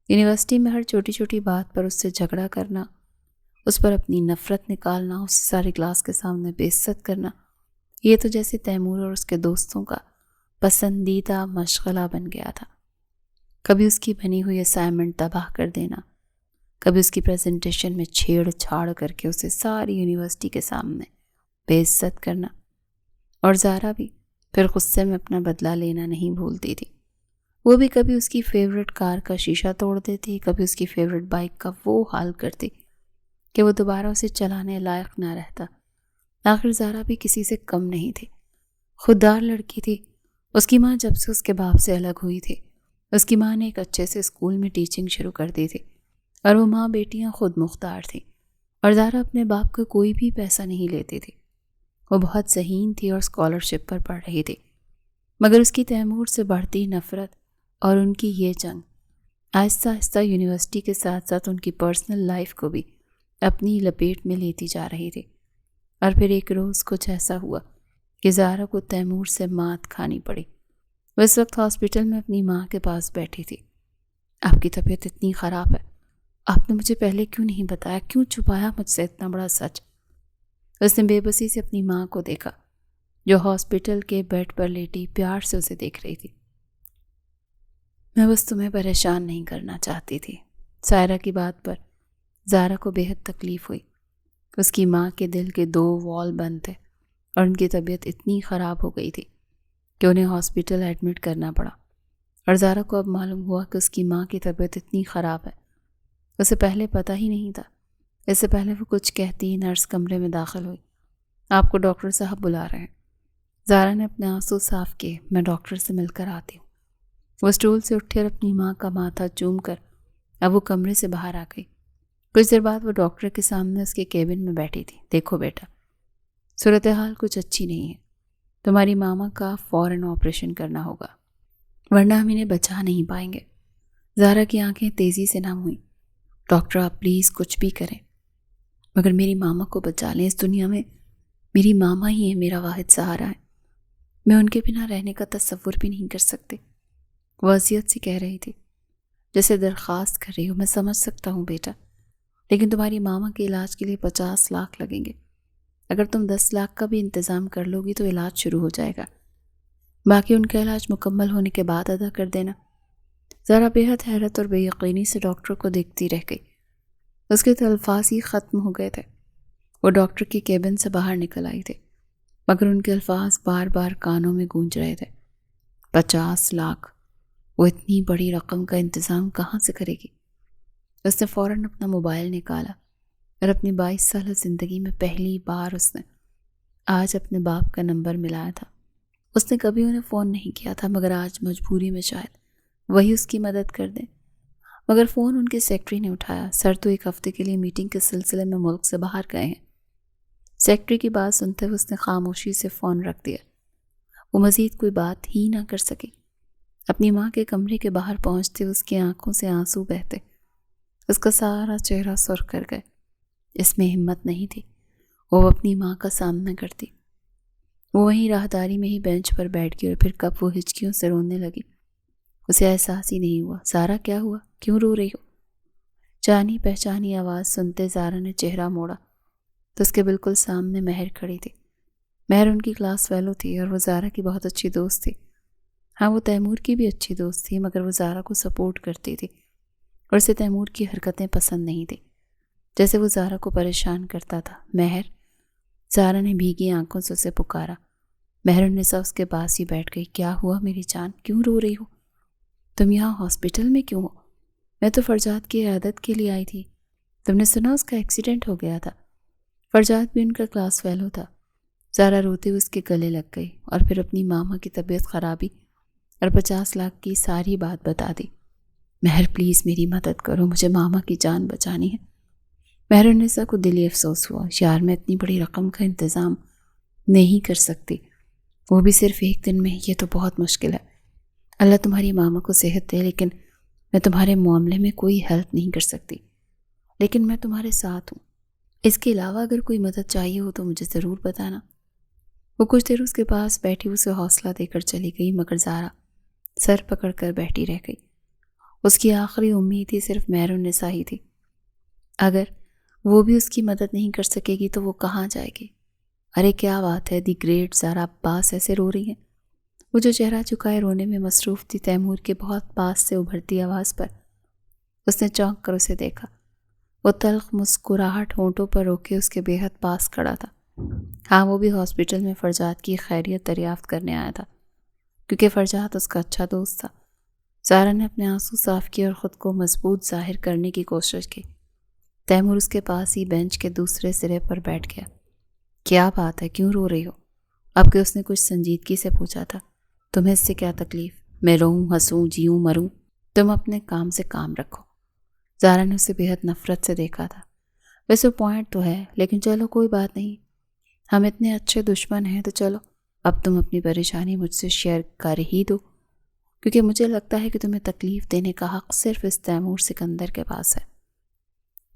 یونیورسٹی میں ہر چھوٹی چھوٹی بات پر اس سے جھگڑا کرنا، اس پر اپنی نفرت نکالنا، اس ساری کلاس کے سامنے بے عزت کرنا، یہ تو جیسے تیمور اور اس کے دوستوں کا پسندیدہ مشغلہ بن گیا تھا۔ کبھی اس کی بنی ہوئی اسائنمنٹ تباہ کر دینا، کبھی اس کی پریزنٹیشن میں چھیڑ چھاڑ کر کے اسے ساری یونیورسٹی کے سامنے بے عزت کرنا، اور زارا بھی پھر غصے میں اپنا بدلہ لینا نہیں بھولتی تھی۔ وہ بھی کبھی اس کی فیورٹ کار کا شیشہ توڑ دیتی، کبھی اس کی فیورٹ بائک کا وہ حال کرتی کہ وہ دوبارہ اسے چلانے لائق نہ رہتا۔ آخر زارا بھی کسی سے کم نہیں تھی، خوددار لڑکی تھی۔ اس کی ماں جب سے اس کے باپ سے الگ ہوئی تھی، اس کی ماں نے ایک اچھے سے اسکول میں ٹیچنگ شروع کر دی تھی، اور وہ ماں بیٹیاں خود مختار تھیں، اور زارا اپنے باپ کا کوئی بھی پیسہ نہیں لیتی تھی۔ وہ بہت ذہین تھی اور اسکالرشپ پر پڑھ رہی تھی، مگر اس کی تیمور سے بڑھتی نفرت اور ان کی یہ جنگ آہستہ آہستہ یونیورسٹی کے ساتھ ساتھ ان کی پرسنل لائف کو بھی اپنی لپیٹ میں لیتی جا رہی تھی۔ اور پھر ایک روز کچھ ایسا ہوا کہ زہرا کو تیمور سے مات کھانی پڑی۔ وہ اس وقت ہاسپٹل میں اپنی ماں کے پاس بیٹھی تھی۔ آپ کی طبیعت اتنی خراب ہے، آپ نے مجھے پہلے کیوں نہیں بتایا، کیوں چھپایا مجھ سے اتنا بڑا سچ؟ اس نے بے بسی سے اپنی ماں کو دیکھا جو ہاسپٹل کے بیڈ پر لیٹی پیار سے اسے دیکھ رہی تھی۔ میں بس تمہیں پریشان نہیں کرنا چاہتی تھی۔ سائرہ کی بات پر زہرا کو بے حد تکلیف ہوئی۔ اس کی ماں کے دل کے 2 وال بند تھے اور ان کی طبیعت اتنی خراب ہو گئی تھی کہ انہیں ہاسپٹل ایڈمٹ کرنا پڑا۔ اور زہرا کو اب معلوم ہوا کہ اس کی ماں کی طبیعت اتنی خراب ہے، اسے پہلے پتہ ہی نہیں تھا۔ اس سے پہلے وہ کچھ کہتی نرس کمرے میں داخل ہوئی۔ آپ کو ڈاکٹر صاحب بلا رہے ہیں۔ زہرا نے اپنے آنسو صاف کیے۔ میں ڈاکٹر سے مل کر آتی ہوں۔ وہ اسٹول سے اٹھی اور اپنی ماں کا ماتھا چوم کر اب وہ کمرے سے باہر آ گئی۔ کچھ دیر بعد وہ ڈاکٹر کے سامنے اس کے کیبن میں بیٹھی تھی۔ دیکھو بیٹا، صورتحال کچھ اچھی نہیں ہے، تمہاری ماما کا فوراً آپریشن کرنا ہوگا ورنہ ہم انہیں بچا نہیں پائیں گے۔ زہرا کی آنکھیں تیزی سے نم ہوئیں۔ ڈاکٹر آپ پلیز کچھ بھی کریں مگر میری ماما کو بچا لیں۔ اس دنیا میں میری ماما ہی ہے، میرا واحد سہارا ہے، میں ان کے بنا رہنے کا تصور بھی نہیں کر سکتی۔ وہ اذیت سے کہہ رہی تھی، جیسے درخواست کر رہی ہو۔ میں سمجھ سکتا ہوں بیٹا، لیکن تمہاری ماما کے علاج کے لیے 50 لاکھ لگیں گے۔ اگر تم 10 لاکھ کا بھی انتظام کر لو گی تو علاج شروع ہو جائے گا، باقی ان کا علاج مکمل ہونے کے بعد ادا کر دینا۔ ذرا بے حد حیرت اور بے یقینی سے ڈاکٹر کو دیکھتی رہ گئی۔ اس کے تو الفاظ ہی ختم ہو گئے تھے۔ وہ ڈاکٹر کی کیبن سے باہر نکل آئی تھی مگر ان کے الفاظ بار بار کانوں میں گونج رہے تھے۔ 50 لاکھ، وہ اتنی بڑی رقم کا انتظام کہاں سے کرے گی؟ اس نے فوراً اپنا موبائل نکالا اور اپنی 22 سالہ زندگی میں پہلی بار اس نے آج اپنے باپ کا نمبر ملایا تھا۔ اس نے کبھی انہیں فون نہیں کیا تھا مگر آج مجبوری میں شاید وہی اس کی مدد کر دیں۔ مگر فون ان کے سیکرٹری نے اٹھایا۔ سر تو ایک ہفتے کے لیے میٹنگ کے سلسلے میں ملک سے باہر گئے ہیں۔ سیکرٹری کی بات سنتے ہوئے اس نے خاموشی سے فون رکھ دیا۔ وہ مزید کوئی بات ہی نہ کر سکی۔ اپنی ماں کے کمرے کے باہر پہنچتے اس کی آنکھوں سے آنسو بہتے، اس کا سارا چہرہ سرخ کر گئے۔ اس میں ہمت نہیں تھی وہ اپنی ماں کا سامنا کرتی۔ وہ وہیں راہداری میں ہی بینچ پر بیٹھ گئی اور پھر کب وہ ہچکیوں سے رونے لگی۔ اسے احساس ہی نہیں ہوا۔ زارا کیا ہوا؟ کیوں رو رہی ہو؟ جانی پہچانی آواز سنتے زارا نے چہرہ موڑا تو اس کے بالکل سامنے مہر کھڑی تھی۔ مہر ان کی کلاس فیلو تھی اور وہ زارا کی بہت اچھی دوست تھی۔ ہاں، وہ تیمور کی بھی اچھی دوست تھی مگر وہ زارا کو سپورٹ کرتی تھی اور اسے تیمور کی حرکتیں پسند نہیں تھی جیسے وہ زارا کو پریشان کرتا تھا۔ مہر، زارا نے بھیگی آنکھوں سے اسے پکارا۔ مہر النساء اس کے پاس ہی بیٹھ گئی۔ کیا ہوا میری جان؟ کیوں رو رہی ہو؟ تم یہاں ہاسپٹل میں کیوں ہو؟ میں تو فرجاد کی عیادت کے لیے آئی تھی۔ تم نے سنا اس کا ایکسیڈنٹ ہو گیا تھا؟ فرجاد بھی ان کا کلاس فیلو تھا۔ زارا روتے ہوئے اس کے گلے لگ گئی اور پھر اپنی ماما کی طبیعت خرابی اور 50 لاکھ کی ساری بات بتا دی۔ مہر پلیز میری مدد کرو، مجھے ماما کی جان بچانی ہے۔ مہر النساء کو دلی افسوس ہوا۔ یار، میں اتنی بڑی رقم کا انتظام نہیں کر سکتی، وہ بھی صرف ایک دن میں۔ یہ تو بہت مشکل ہے۔ اللہ تمہاری ماما کو صحت دے، لیکن میں تمہارے معاملے میں کوئی ہیلپ نہیں کر سکتی، لیکن میں تمہارے ساتھ ہوں۔ اس کے علاوہ اگر کوئی مدد چاہیے ہو تو مجھے ضرور بتانا۔ وہ کچھ دیر اس کے پاس بیٹھی اسے حوصلہ دے کر چلی گئی مگر زارا سر پکڑ کر بیٹھی رہ گئی۔ اس کی آخری امید ہی صرف مہر النساء ہی تھی۔ اگر وہ بھی اس کی مدد نہیں کر سکے گی تو وہ کہاں جائے گی؟ ارے کیا بات ہے، دی گریٹ زارا عباس ایسے رو رہی ہیں؟ وہ جو چہرہ چکائے رونے میں مصروف تھی تیمور کے بہت پاس سے ابھرتی آواز پر اس نے چونک کر اسے دیکھا۔ وہ تلخ مسکراہٹ ہونٹوں پر روکے اس کے بے حد پاس کھڑا تھا۔ ہاں، وہ بھی ہاسپٹل میں فرجاد کی خیریت دریافت کرنے آیا تھا کیونکہ فرجاد اس کا اچھا دوست تھا۔ زارا نے اپنے آنسو صاف کیے اور خود کو مضبوط ظاہر کرنے کی کوشش کی۔ تیمور اس کے پاس ہی بینچ کے دوسرے سرے پر بیٹھ گیا۔ کیا بات ہے، کیوں رو رہی ہو؟ اب کہ اس نے کچھ سنجیدگی سے پوچھا تھا۔ تمہیں اس سے کیا تکلیف؟ میں روؤں، ہنسوں، جیوں، مروں، تم اپنے کام سے کام رکھو۔ زارا نے اسے بے حد نفرت سے دیکھا تھا۔ ویسے پوائنٹ تو ہے، لیکن چلو کوئی بات نہیں، ہم اتنے اچھے دشمن ہیں تو چلو اب تم اپنی پریشانی مجھ سے شیئر کر ہی دو۔ کیونکہ مجھے لگتا ہے کہ تمہیں تکلیف دینے کا حق صرف اس تیمور سکندر کے پاس ہے۔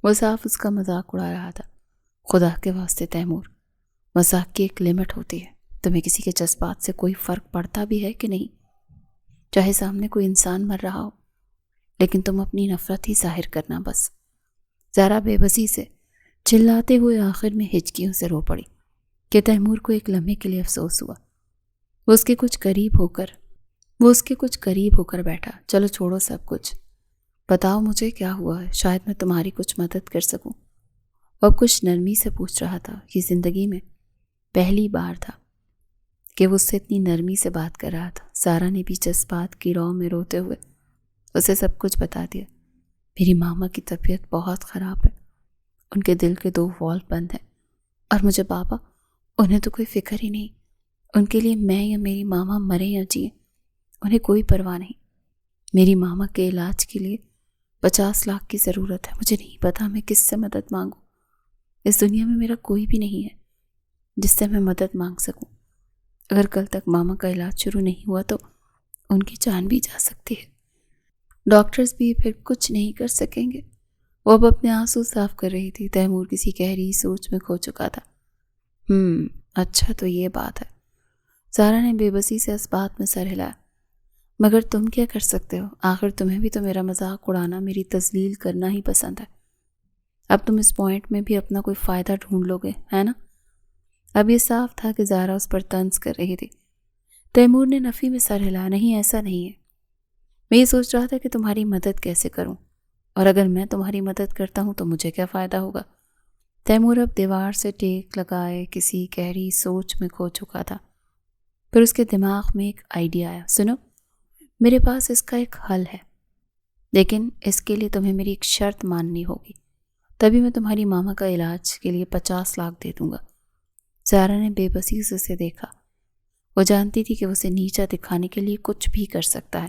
وہ صاف اس کا مذاق اڑا رہا تھا۔ خدا کے واسطے تیمور، مذاق کی ایک لمٹ ہوتی ہے۔ تمہیں کسی کے جذبات سے کوئی فرق پڑتا بھی ہے کہ نہیں؟ چاہے سامنے کوئی انسان مر رہا ہو، لیکن تم اپنی نفرت ہی ظاہر کرنا بس۔ زارا بے بسی سے چلاتے ہوئے آخر میں ہچکیوں سے رو پڑی کہ تیمور کو ایک لمحے کے لیے افسوس ہوا۔ وہ اس کے کچھ قریب ہو کر بیٹھا۔ چلو چھوڑو سب کچھ، بتاؤ مجھے کیا ہوا ہے، شاید میں تمہاری کچھ مدد کر سکوں۔ وہ اب کچھ نرمی سے پوچھ رہا تھا۔ یہ زندگی میں پہلی بار تھا کہ وہ اس سے اتنی نرمی سے بات کر رہا تھا۔ زارا نے بھی جذبات کی رو میں روتے ہوئے اسے سب کچھ بتا دیا۔ میری ماما کی طبیعت بہت خراب ہے، ان کے دل کے 2 والو بند ہیں، اور مجھے بابا، انہیں تو کوئی فکر ہی نہیں۔ ان کے لیے میں یا میری ماما مرے یا جئیں، انہیں کوئی پرواہ نہیں۔ میری ماما کے علاج کے لیے 50 لاکھ کی ضرورت ہے۔ مجھے نہیں پتا میں کس سے مدد مانگوں۔ اس دنیا میں میرا کوئی بھی نہیں ہے جس سے میں مدد مانگ سکوں۔ اگر کل تک ماما کا علاج شروع نہیں ہوا تو ان کی جان بھی جا سکتی ہے۔ ڈاکٹرز بھی پھر کچھ نہیں کر سکیں گے۔ وہ اب اپنے آنسو صاف کر رہی تھی۔ تیمور کسی گہری سوچ میں کھو چکا تھا۔ اچھا تو یہ بات ہے۔ زارا نے بے بسی سے اس بات میں سر ہلایا۔ مگر تم کیا کر سکتے ہو؟ آخر تمہیں بھی تو میرا مذاق اڑانا، میری تذلیل کرنا ہی پسند ہے۔ اب تم اس پوائنٹ میں بھی اپنا کوئی فائدہ ڈھونڈ لو گے، ہے نا؟ اب یہ صاف تھا کہ زارا اس پر طنز کر رہی تھی۔ تیمور نے نفی میں سر ہلایا۔ نہیں، ایسا نہیں ہے۔ میں یہ سوچ رہا تھا کہ تمہاری مدد کیسے کروں، اور اگر میں تمہاری مدد کرتا ہوں تو مجھے کیا فائدہ ہوگا؟ تیمور اب دیوار سے ٹیک لگائے کسی گہری سوچ میں کھو چکا تھا۔ پھر اس کے دماغ میں ایک آئیڈیا آیا۔ سنو، میرے پاس اس کا ایک حل ہے، لیکن اس کے لیے تمہیں میری ایک شرط ماننی ہوگی، تبھی میں تمہاری ماما کا علاج کے لیے 50 لاکھ دے دوں گا۔ زارا نے بے بسی سے اسے دیکھا۔ وہ جانتی تھی کہ وہ اسے نیچا دکھانے کے لیے کچھ بھی کر سکتا ہے،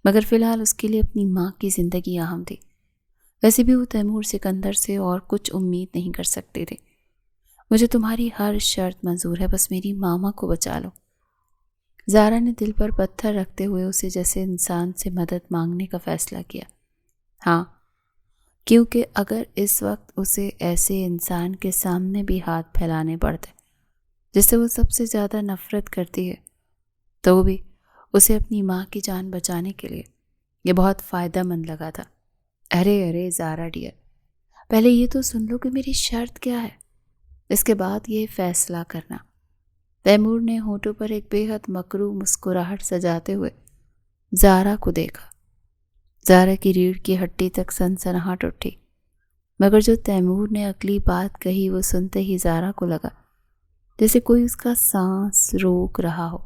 مگر فی الحال اس کے لیے اپنی ماں کی زندگی اہم تھی۔ ویسے بھی وہ تیمور سکندر سے اور کچھ امید نہیں کر سکتے تھے۔ مجھے تمہاری ہر شرط منظور ہے، بس میری ماما کو بچا لو۔ زارا نے دل پر پتھر رکھتے ہوئے اسے جیسے انسان سے مدد مانگنے کا فیصلہ کیا۔ ہاں، کیونکہ اگر اس وقت اسے ایسے انسان کے سامنے بھی ہاتھ پھیلانے پڑتے جس سے وہ سب سے زیادہ نفرت کرتی ہے، تو وہ بھی اسے اپنی ماں کی جان بچانے کے لیے یہ بہت فائدہ مند لگا تھا۔ ارے زارا ڈیئر، پہلے یہ تو سن لو کہ میری شرط کیا ہے، اس کے بعد یہ فیصلہ کرنا۔ تیمور نے ہونٹوں پر ایک بے حد مکروہ مسکراہٹ سجاتے ہوئے زارا کو دیکھا۔ زارا کی ریڑھ کی ہڈی تک سنسناہٹ اٹھی، مگر جو تیمور نے اگلی بات کہی وہ سنتے ہی زارا کو لگا جیسے کوئی اس کا سانس روک رہا ہو،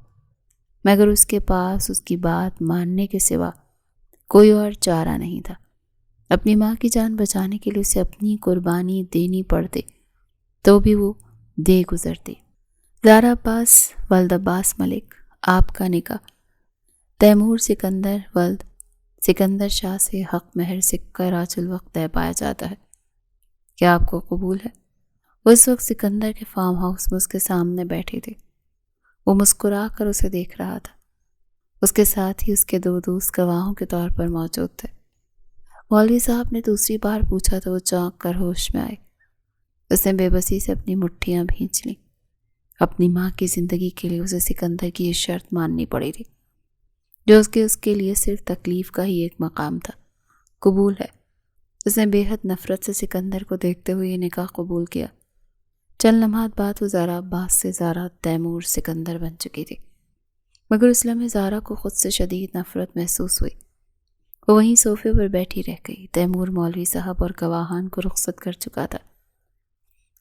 مگر اس کے پاس اس کی بات ماننے کے سوا کوئی اور چارہ نہیں تھا۔ اپنی ماں کی جان بچانے کے لیے اسے اپنی قربانی دینی پڑتی تو بھی وہ دے گزرتی۔ زارا عباس ولد عباس ملک، آپ کا نکاح تیمور سکندر ولد سکندر شاہ سے حق مہر سکہ راج الوقت طے پایا جاتا ہے۔ کیا آپ کو قبول ہے؟ وہ اس وقت سکندر کے فارم ہاؤس میں اس کے سامنے بیٹھی تھی۔ وہ مسکرا کر اسے دیکھ رہا تھا۔ اس کے ساتھ ہی اس کے 2 دوست گواہوں کے طور پر موجود تھے۔ مولوی صاحب نے دوسری بار پوچھا تو وہ چونک کر ہوش میں آئے۔ اس نے بے بسی سے اپنی مٹھیاں بھینچ لیں۔ اپنی ماں کی زندگی کے لیے اسے سکندر کی یہ شرط ماننی پڑی تھی، جو اس کے لیے صرف تکلیف کا ہی ایک مقام تھا۔ قبول ہے۔ اس نے بے حد نفرت سے سکندر کو دیکھتے ہوئے یہ نکاح قبول کیا۔ چند لمحات بعد وہ زارا عباس سے زارا تیمور سکندر بن چکی تھی، مگر اس لمحے زارا کو خود سے شدید نفرت محسوس ہوئی۔ وہ وہیں صوفے پر بیٹھی رہ گئی۔ تیمور مولوی صاحب اور گواہان کو رخصت کر چکا تھا،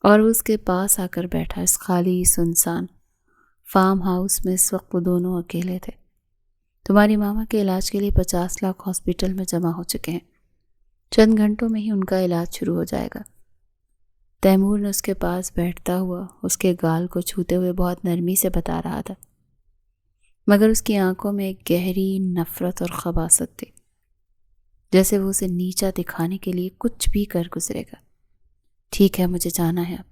اور وہ اس کے پاس آ کر بیٹھا۔ اس خالی سنسان فارم ہاؤس میں اس وقت وہ دونوں اکیلے تھے۔ تمہاری ماما کے علاج کے لیے 50 لاکھ ہاسپٹل میں جمع ہو چکے ہیں۔ چند گھنٹوں میں ہی ان کا علاج شروع ہو جائے گا۔ تیمور نے اس کے پاس بیٹھتا ہوا اس کے گال کو چھوتے ہوئے بہت نرمی سے بتا رہا تھا، مگر اس کی آنکھوں میں ایک گہری نفرت اور خباثت تھی، جیسے وہ اسے نیچا دکھانے کے لیے کچھ بھی کر گزرے گا۔ ٹھیک ہے، مجھے جانا ہے اب۔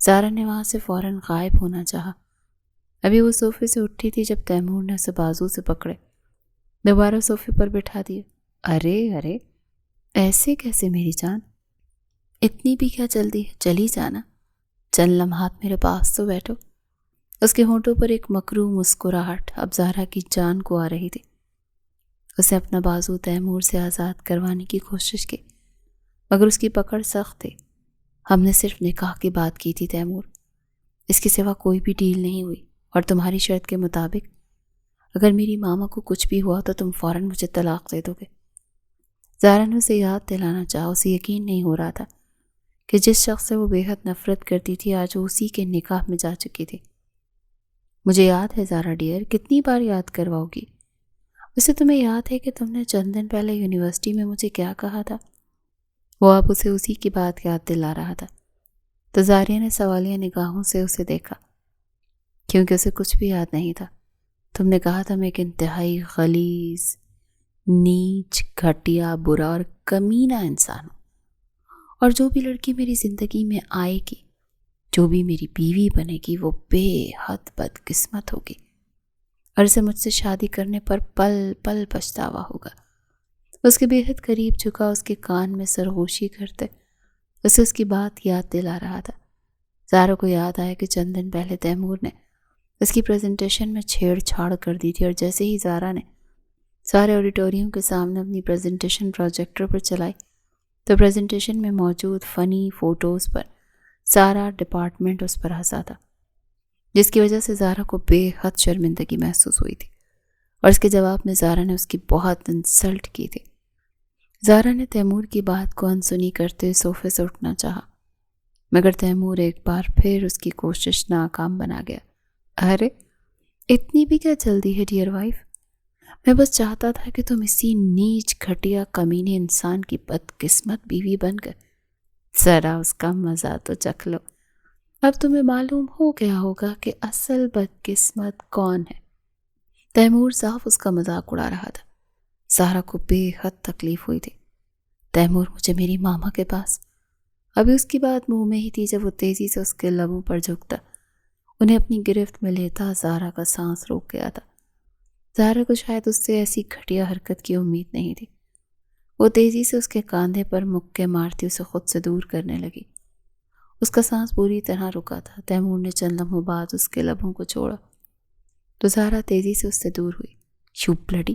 زارا نے وہاں سے فوراً غائب ہونا چاہا۔ ابھی وہ صوفے سے اٹھی تھی جب تیمور نے اسے بازو سے پکڑے دوبارہ صوفے پر بٹھا دیا۔ ارے ارے ایسے کیسے میری جان، اتنی بھی کیا جلدی ہے، چلی جانا، چند لمحات میرے پاس تو بیٹھو۔ اس کے ہونٹوں پر ایک مکروہ مسکراہٹ اب زہرا کی جان کو آ رہی تھی۔ اسے اپنا بازو تیمور سے آزاد کروانے کی کوشش کی، مگر اس کی پکڑ سخت تھی۔ ہم نے صرف نکاح کی بات کی تھی تیمور، اس کے سوا کوئی بھی ڈیل نہیں ہوئی، اور تمہاری شرط کے مطابق اگر میری ماما کو کچھ بھی ہوا تو تم فوراً مجھے طلاق دے دو گے۔ زہرا نے اسے یاد دلانا چاہا، اسے یقین نہیں ہو رہا تھا کہ جس شخص سے وہ بے حد نفرت کرتی تھی آج وہ اسی کے نکاح میں جا چکی تھی۔ مجھے یاد ہے زہرا ڈیئر، کتنی بار یاد کرواؤ گی؟ اسے تمہیں یاد ہے کہ تم نے چند دن پہلے یونیورسٹی میں مجھے کیا کہا تھا؟ وہ اب اسے اسی کی بات یاد دلا رہا تھا۔ تو زاریہ نے سوالیہ نگاہوں سے اسے دیکھا، کیونکہ اسے کچھ بھی یاد نہیں تھا۔ تم نے کہا تھا میں ایک انتہائی غلیظ، نیچ، گھٹیا، برا اور کمینہ انسان ہوں، اور جو بھی لڑکی میری زندگی میں آئے گی، جو بھی میری بیوی بنے گی، وہ بے حد بدقسمت ہوگی، اور اسے مجھ سے شادی کرنے پر پل پل پچھتاوا ہوگا۔ اس کے بے حد قریب جھکا، اس کے کان میں سرگوشی کرتے اسے اس کی بات یاد دلا رہا تھا۔ زہرا کو یاد آیا کہ چند دن پہلے تیمور نے اس کی پریزنٹیشن میں چھیڑ چھاڑ کر دی تھی، اور جیسے ہی زہرا نے سارے آڈیٹوریم کے سامنے اپنی پریزنٹیشن پروجیکٹر پر چلائی تو پریزنٹیشن میں موجود فنی فوٹوز پر سارا ڈپارٹمنٹ اس پر ہنسا تھا، جس کی وجہ سے زہرا کو بے حد شرمندگی محسوس ہوئی تھی، اور اس کے جواب میں زہرا نے اس کی بہت انسلٹ کی تھی۔ زہرا نے تیمور کی بات کو انسنی کرتے صوفے سے اٹھنا چاہا، مگر تیمور ایک بار پھر اس کی کوشش ناکام بنا گیا۔ ارے اتنی بھی کیا جلدی ہے ڈیئر وائف، میں بس چاہتا تھا کہ تم اسی نیچ، گھٹیا، کمینے انسان کی بدقسمت بیوی بن کر ذرا اس کا مزہ تو چکھ لو۔ اب تمہیں معلوم ہو گیا ہوگا کہ اصل بدقسمت کون ہے۔ تیمور صاف اس کا مذاق اڑا رہا تھا۔ زہرا کو بے حد تکلیف ہوئی تھی۔ تیمور، مجھے میری ماما کے پاس۔ ابھی اس کی بات منہ میں ہی تھی جب وہ تیزی سے اس کے لبوں پر جھکتا، انہیں اپنی گرفت میں لیتا زہرا کا سانس روک گیا تھا۔ زہرا کو شاید اس سے ایسی گھٹیا حرکت کی امید نہیں تھی۔ وہ تیزی سے اس کے کاندھے پر مکے مارتی اسے خود سے دور کرنے لگی۔ اس کا سانس پوری طرح رکا تھا۔ تیمور نے چند لمحوں بعد اس کے لبوں کو چھوڑا تو زہرا تیزی سے اس سے دور ہوئی۔ یو بلڈی،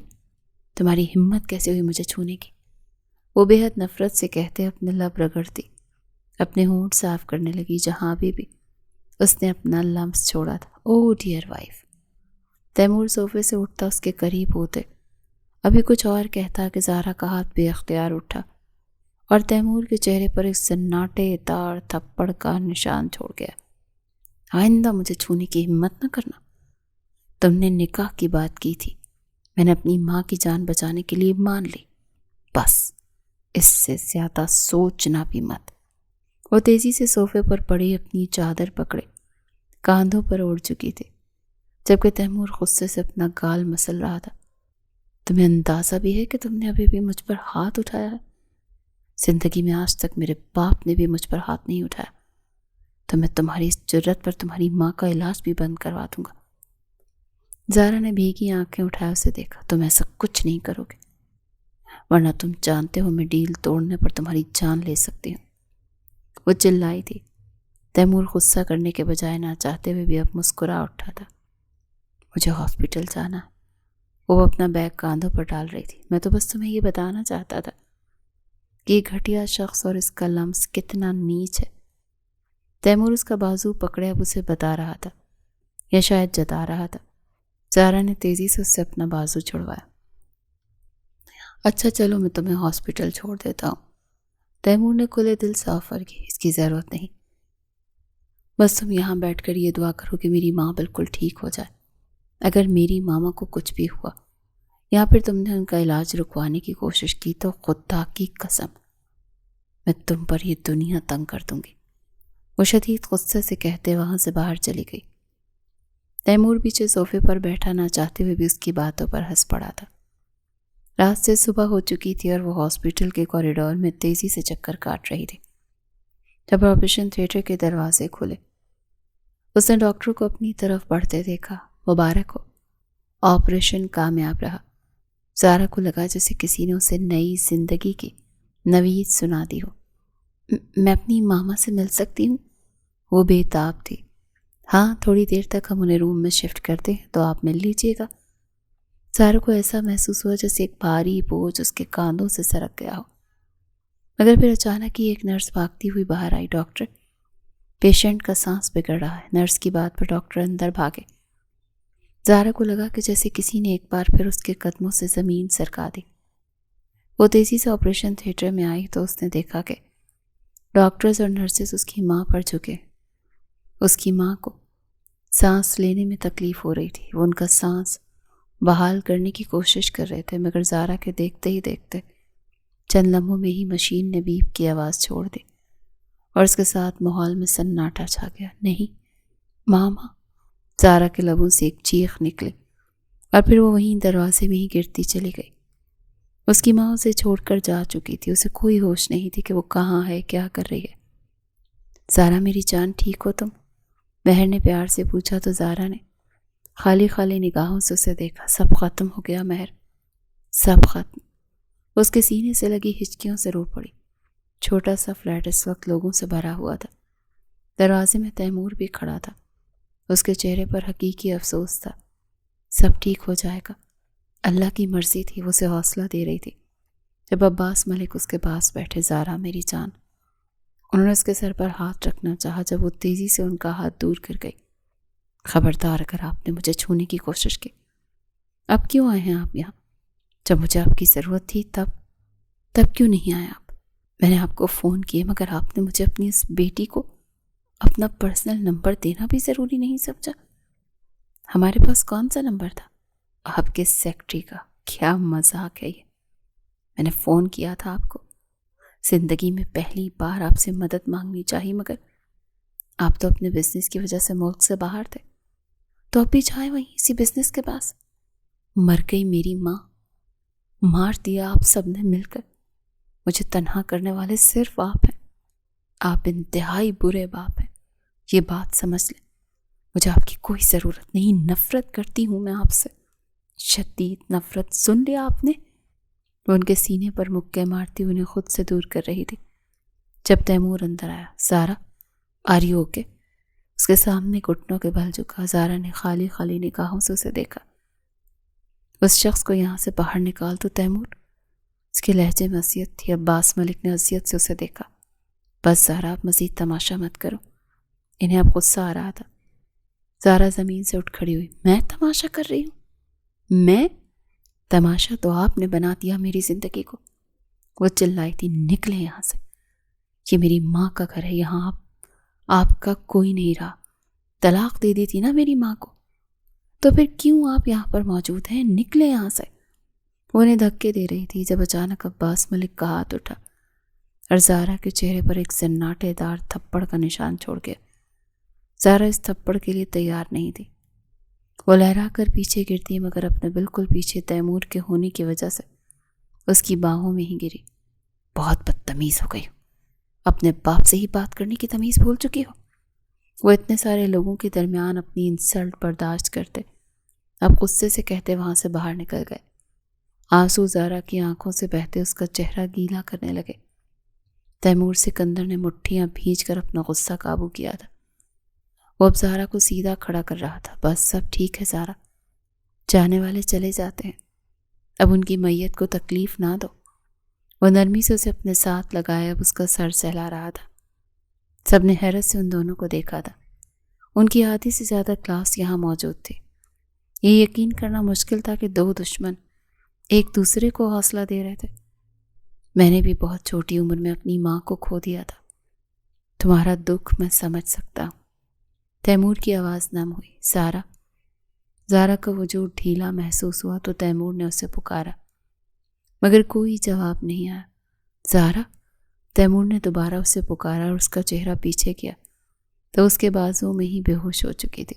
تمہاری ہمت کیسے ہوئی مجھے چھونے کی؟ وہ بے حد نفرت سے کہتے اپنے لب رگڑتی اپنے ہونٹ صاف کرنے لگی جہاں بھی اس نے اپنا لمس چھوڑا تھا۔ او ڈیئر وائف۔ تیمور صوفے سے اٹھتا اس کے قریب ہوتے ابھی کچھ اور کہتا کہ زہرا کا ہاتھ بے اختیار اٹھا اور تیمور کے چہرے پر ایک سناٹے دار تھپڑ کا نشان چھوڑ گیا۔ آئندہ مجھے چھونے کی ہمت نہ کرنا۔ تم نے نکاح کی بات کی تھی، میں نے اپنی ماں کی جان بچانے کے لیے مان لی، بس اس سے زیادہ سوچنا بھی مت۔ وہ تیزی سے صوفے پر پڑی اپنی چادر پکڑے کاندھوں پر اوڑھ چکی تھی، جبکہ تیمور غصے سے اپنا گال مسل رہا تھا۔ تمہیں اندازہ بھی ہے کہ تم نے ابھی بھی مجھ پر ہاتھ اٹھایا ہے؟ زندگی میں آج تک میرے باپ نے بھی مجھ پر ہاتھ نہیں اٹھایا، تو میں تمہاری اس جرت پر تمہاری ماں کا علاج بھی بند کروا دوں گا۔ زہرا نے بھیگی آنکھیں اٹھائے اسے دیکھا۔ تم ایسا کچھ نہیں کرو گے، ورنہ تم جانتے ہو میں ڈیل توڑنے پر تمہاری جان لے سکتی ہوں۔ وہ چلائی تھی۔ تیمور غصہ کرنے کے بجائے نہ چاہتے ہوئے بھی اب مسکرا اٹھا تھا۔ مجھے ہاسپٹل جانا ہے۔ وہ اپنا بیگ کاندھوں پر ڈال رہی تھی۔ میں تو بس تمہیں یہ بتانا چاہتا تھا کہ یہ گھٹیا شخص اور اس کا لمس کتنا نیچ ہے۔ تیمور اس کا بازو پکڑے اب اسے بتا رہا تھا یا شاید جتا رہا تھا۔ زہرا نے تیزی سے اس سے اپنا بازو چھڑوایا۔ اچھا چلو میں تمہیں ہاسپٹل چھوڑ دیتا ہوں۔ تیمور نے کھلے دل سے آفر کی۔ اس کی ضرورت نہیں، بس تم یہاں بیٹھ کر یہ دعا کرو کہ میری ماں بالکل ٹھیک ہو جائے۔ اگر میری ماما کو کچھ بھی ہوا یا پھر تم نے ان کا علاج رکوانے کی کوشش کی تو خدا کی قسم میں تم پر یہ دنیا تنگ کر دوں گی۔ وہ شدید غصے سے کہتے وہاں سے باہر چلی گئی۔ تیمور پیچھے صوفے پر بیٹھا نہ چاہتے ہوئے بھی اس کی باتوں پر ہنس پڑا تھا۔ رات سے صبح ہو چکی تھی اور وہ ہاسپٹل کے کوریڈور میں تیزی سے چکر کاٹ رہی تھی جب آپریشن تھیٹر کے دروازے کھلے۔ اس نے ڈاکٹر کو اپنی طرف بڑھتے دیکھا۔ مبارک ہو، آپریشن کامیاب رہا۔ زارا کو لگا جیسے کسی نے اسے نئی زندگی کی نوید سنا دی ہو۔ میں اپنی ماما سے مل سکتی ہوں؟ وہ بے تاب تھی۔ ہاں، تھوڑی دیر تک ہم انہیں روم میں شفٹ کرتے ہیں تو آپ مل لیجیے گا۔ زارا کو ایسا محسوس ہوا جیسے ایک بھاری بوجھ اس کے کاندھوں سے سرک گیا ہو، مگر پھر اچانک ہی ایک نرس بھاگتی ہوئی باہر آئی۔ ڈاکٹر، پیشنٹ کا سانس بگڑ رہا ہے۔ نرس کی بات پر ڈاکٹر اندر بھاگے۔ زارا کو لگا کہ جیسے کسی نے ایک بار پھر اس کے قدموں سے زمین سرکا دی۔ وہ تیزی سے آپریشن تھیٹر میں آئی تو اس نے دیکھا کہ ڈاکٹرز اور نرسز اس کی ماں پر جھکے۔ اس کی ماں کو سانس لینے میں تکلیف ہو رہی تھی۔ وہ ان کا سانس بحال کرنے کی کوشش کر رہے تھے، مگر زارا کے دیکھتے ہی دیکھتے چند لمحوں میں ہی مشین نے بیپ کی آواز چھوڑ دی اور اس کے ساتھ ماحول میں سناٹا چھا گیا۔ نہیں، ماما! زارا کے لبوں سے ایک چیخ نکلی اور پھر وہ وہیں دروازے میں ہی گرتی چلی گئی۔ اس کی ماں اسے چھوڑ کر جا چکی تھی۔ اسے کوئی ہوش نہیں تھی کہ وہ کہاں ہے، کیا کر رہی ہے۔ زارا میری جان، ٹھیک ہو تم؟ مہر نے پیار سے پوچھا تو زارا نے خالی خالی نگاہوں سے اسے دیکھا۔ سب ختم ہو گیا مہر، سب ختم۔ اس کے سینے سے لگی ہچکیوں سے رو پڑی۔ چھوٹا سا فلیٹ اس وقت لوگوں سے بھرا ہوا تھا۔ دروازے میں تیمور بھی کھڑا تھا۔ اس کے چہرے پر حقیقی افسوس تھا۔ سب ٹھیک ہو جائے گا، اللہ کی مرضی تھی، وہ اسے حوصلہ دے رہی تھی۔ جب عباس ملک اس کے پاس بیٹھے، زارا میری جان، انہوں نے اس کے سر پر ہاتھ رکھنا چاہا جب وہ تیزی سے ان کا ہاتھ دور کر گئی۔ خبردار اگر آپ نے مجھے چھونے کی کوشش کی۔ اب کیوں آئے ہیں آپ یہاں؟ جب مجھے آپ کی ضرورت تھی تب کیوں نہیں آئے آپ؟ میں نے آپ کو فون کیے مگر آپ نے مجھے اپنی اس بیٹی کو اپنا پرسنل نمبر دینا بھی ضروری نہیں سمجھا۔ ہمارے پاس کون سا نمبر تھا؟ آپ کے سیکرٹری کا۔ کیا مذاق ہے یہ! میں نے فون کیا تھا آپ کو، زندگی میں پہلی بار آپ سے مدد مانگنی چاہی، مگر آپ تو اپنے بزنس کی وجہ سے ملک سے باہر تھے۔ تو اب بھی جائیں وہیں اسی بزنس کے پاس۔ مر گئی میری ماں، مار دیا آپ سب نے مل کر۔ مجھے تنہا کرنے والے صرف آپ ہیں۔ آپ انتہائی برے باپ ہیں، یہ بات سمجھ لیں۔ مجھے آپ کی کوئی ضرورت نہیں، نفرت کرتی ہوں میں آپ سے، شدید نفرت۔ سن لیا آپ نے؟ وہ ان کے سینے پر مکے مارتی انہیں خود سے دور کر رہی تھی جب تیمور اندر آیا۔ زارا، آر یو اوکے؟ اس کے سامنے گھٹنوں کے بل جھکا۔ زارا نے خالی خالی نگاہوں سے اسے دیکھا۔ اس شخص کو یہاں سے باہر نکال تو تیمور۔ اس کے لہجے میں اذیت تھی۔ عباس ملک نے اذیت سے اسے دیکھا۔ بس زارا، آپ مزید تماشا مت کرو۔ انہیں اب غصہ آ رہا تھا۔ زارا زمین سے اٹھ کھڑی ہوئی۔ میں تماشا کر رہی ہوں؟ میں؟ تماشا تو آپ نے بنا دیا میری زندگی کو۔ وہ چلائی تھی، نکلے یہاں سے، یہ میری ماں کا گھر ہے، یہاں آپ کا کوئی نہیں رہا۔ طلاق دے دی تھی نا میری ماں کو، تو پھر کیوں آپ یہاں پر موجود ہیں؟ نکلے یہاں سے۔ وہ انہیں دھکے دے رہی تھی جب اچانک عباس ملک کا ہاتھ اٹھا اور زارا کے چہرے پر ایک سناٹے دار تھپڑ کا نشان چھوڑ گیا۔ زارا اس تھپڑ کے لیے تیار نہیں تھی۔ وہ لہرا کر پیچھے گرتی مگر اپنے بالکل پیچھے تیمور کے ہونے کی وجہ سے اس کی باہوں میں ہی گری۔ بہت بدتمیز ہو گئی ہو، اپنے باپ سے ہی بات کرنے کی تمیز بھول چکی ہو۔ وہ اتنے سارے لوگوں کے درمیان اپنی انسلٹ برداشت کرتے، اب غصے سے کہتے وہاں سے باہر نکل گئے۔ آنسو زارا کی آنکھوں سے بہتے اس کا چہرہ گیلا کرنے لگے۔ تیمور سکندر نے مٹھیاں بھیج کر اپنا غصہ قابو کیا تھا۔ وہ اب زارا کو سیدھا کھڑا کر رہا تھا۔ بس سب ٹھیک ہے زارا، جانے والے چلے جاتے ہیں، اب ان کی میت کو تکلیف نہ دو۔ وہ نرمی سے اسے اپنے ساتھ لگائے، اب اس کا سر سہلا رہا تھا۔ سب نے حیرت سے ان دونوں کو دیکھا تھا۔ ان کی آدھی سے زیادہ کلاس یہاں موجود تھی۔ یہ یقین کرنا مشکل تھا کہ دو دشمن ایک دوسرے کو حوصلہ دے رہے تھے۔ میں نے بھی بہت چھوٹی عمر میں اپنی ماں کو کھو دیا تھا، تمہارا دکھ میں سمجھ سکتا ہوں۔ تیمور کی آواز نم ہوئی۔ زارا کا وجود ڈھیلا محسوس ہوا تو تیمور نے اسے پکارا مگر کوئی جواب نہیں آیا۔ زارا، تیمور نے دوبارہ اسے پکارا اور اس کا چہرہ پیچھے کیا تو اس کے بازوں میں ہی بے ہوش ہو چکی تھی۔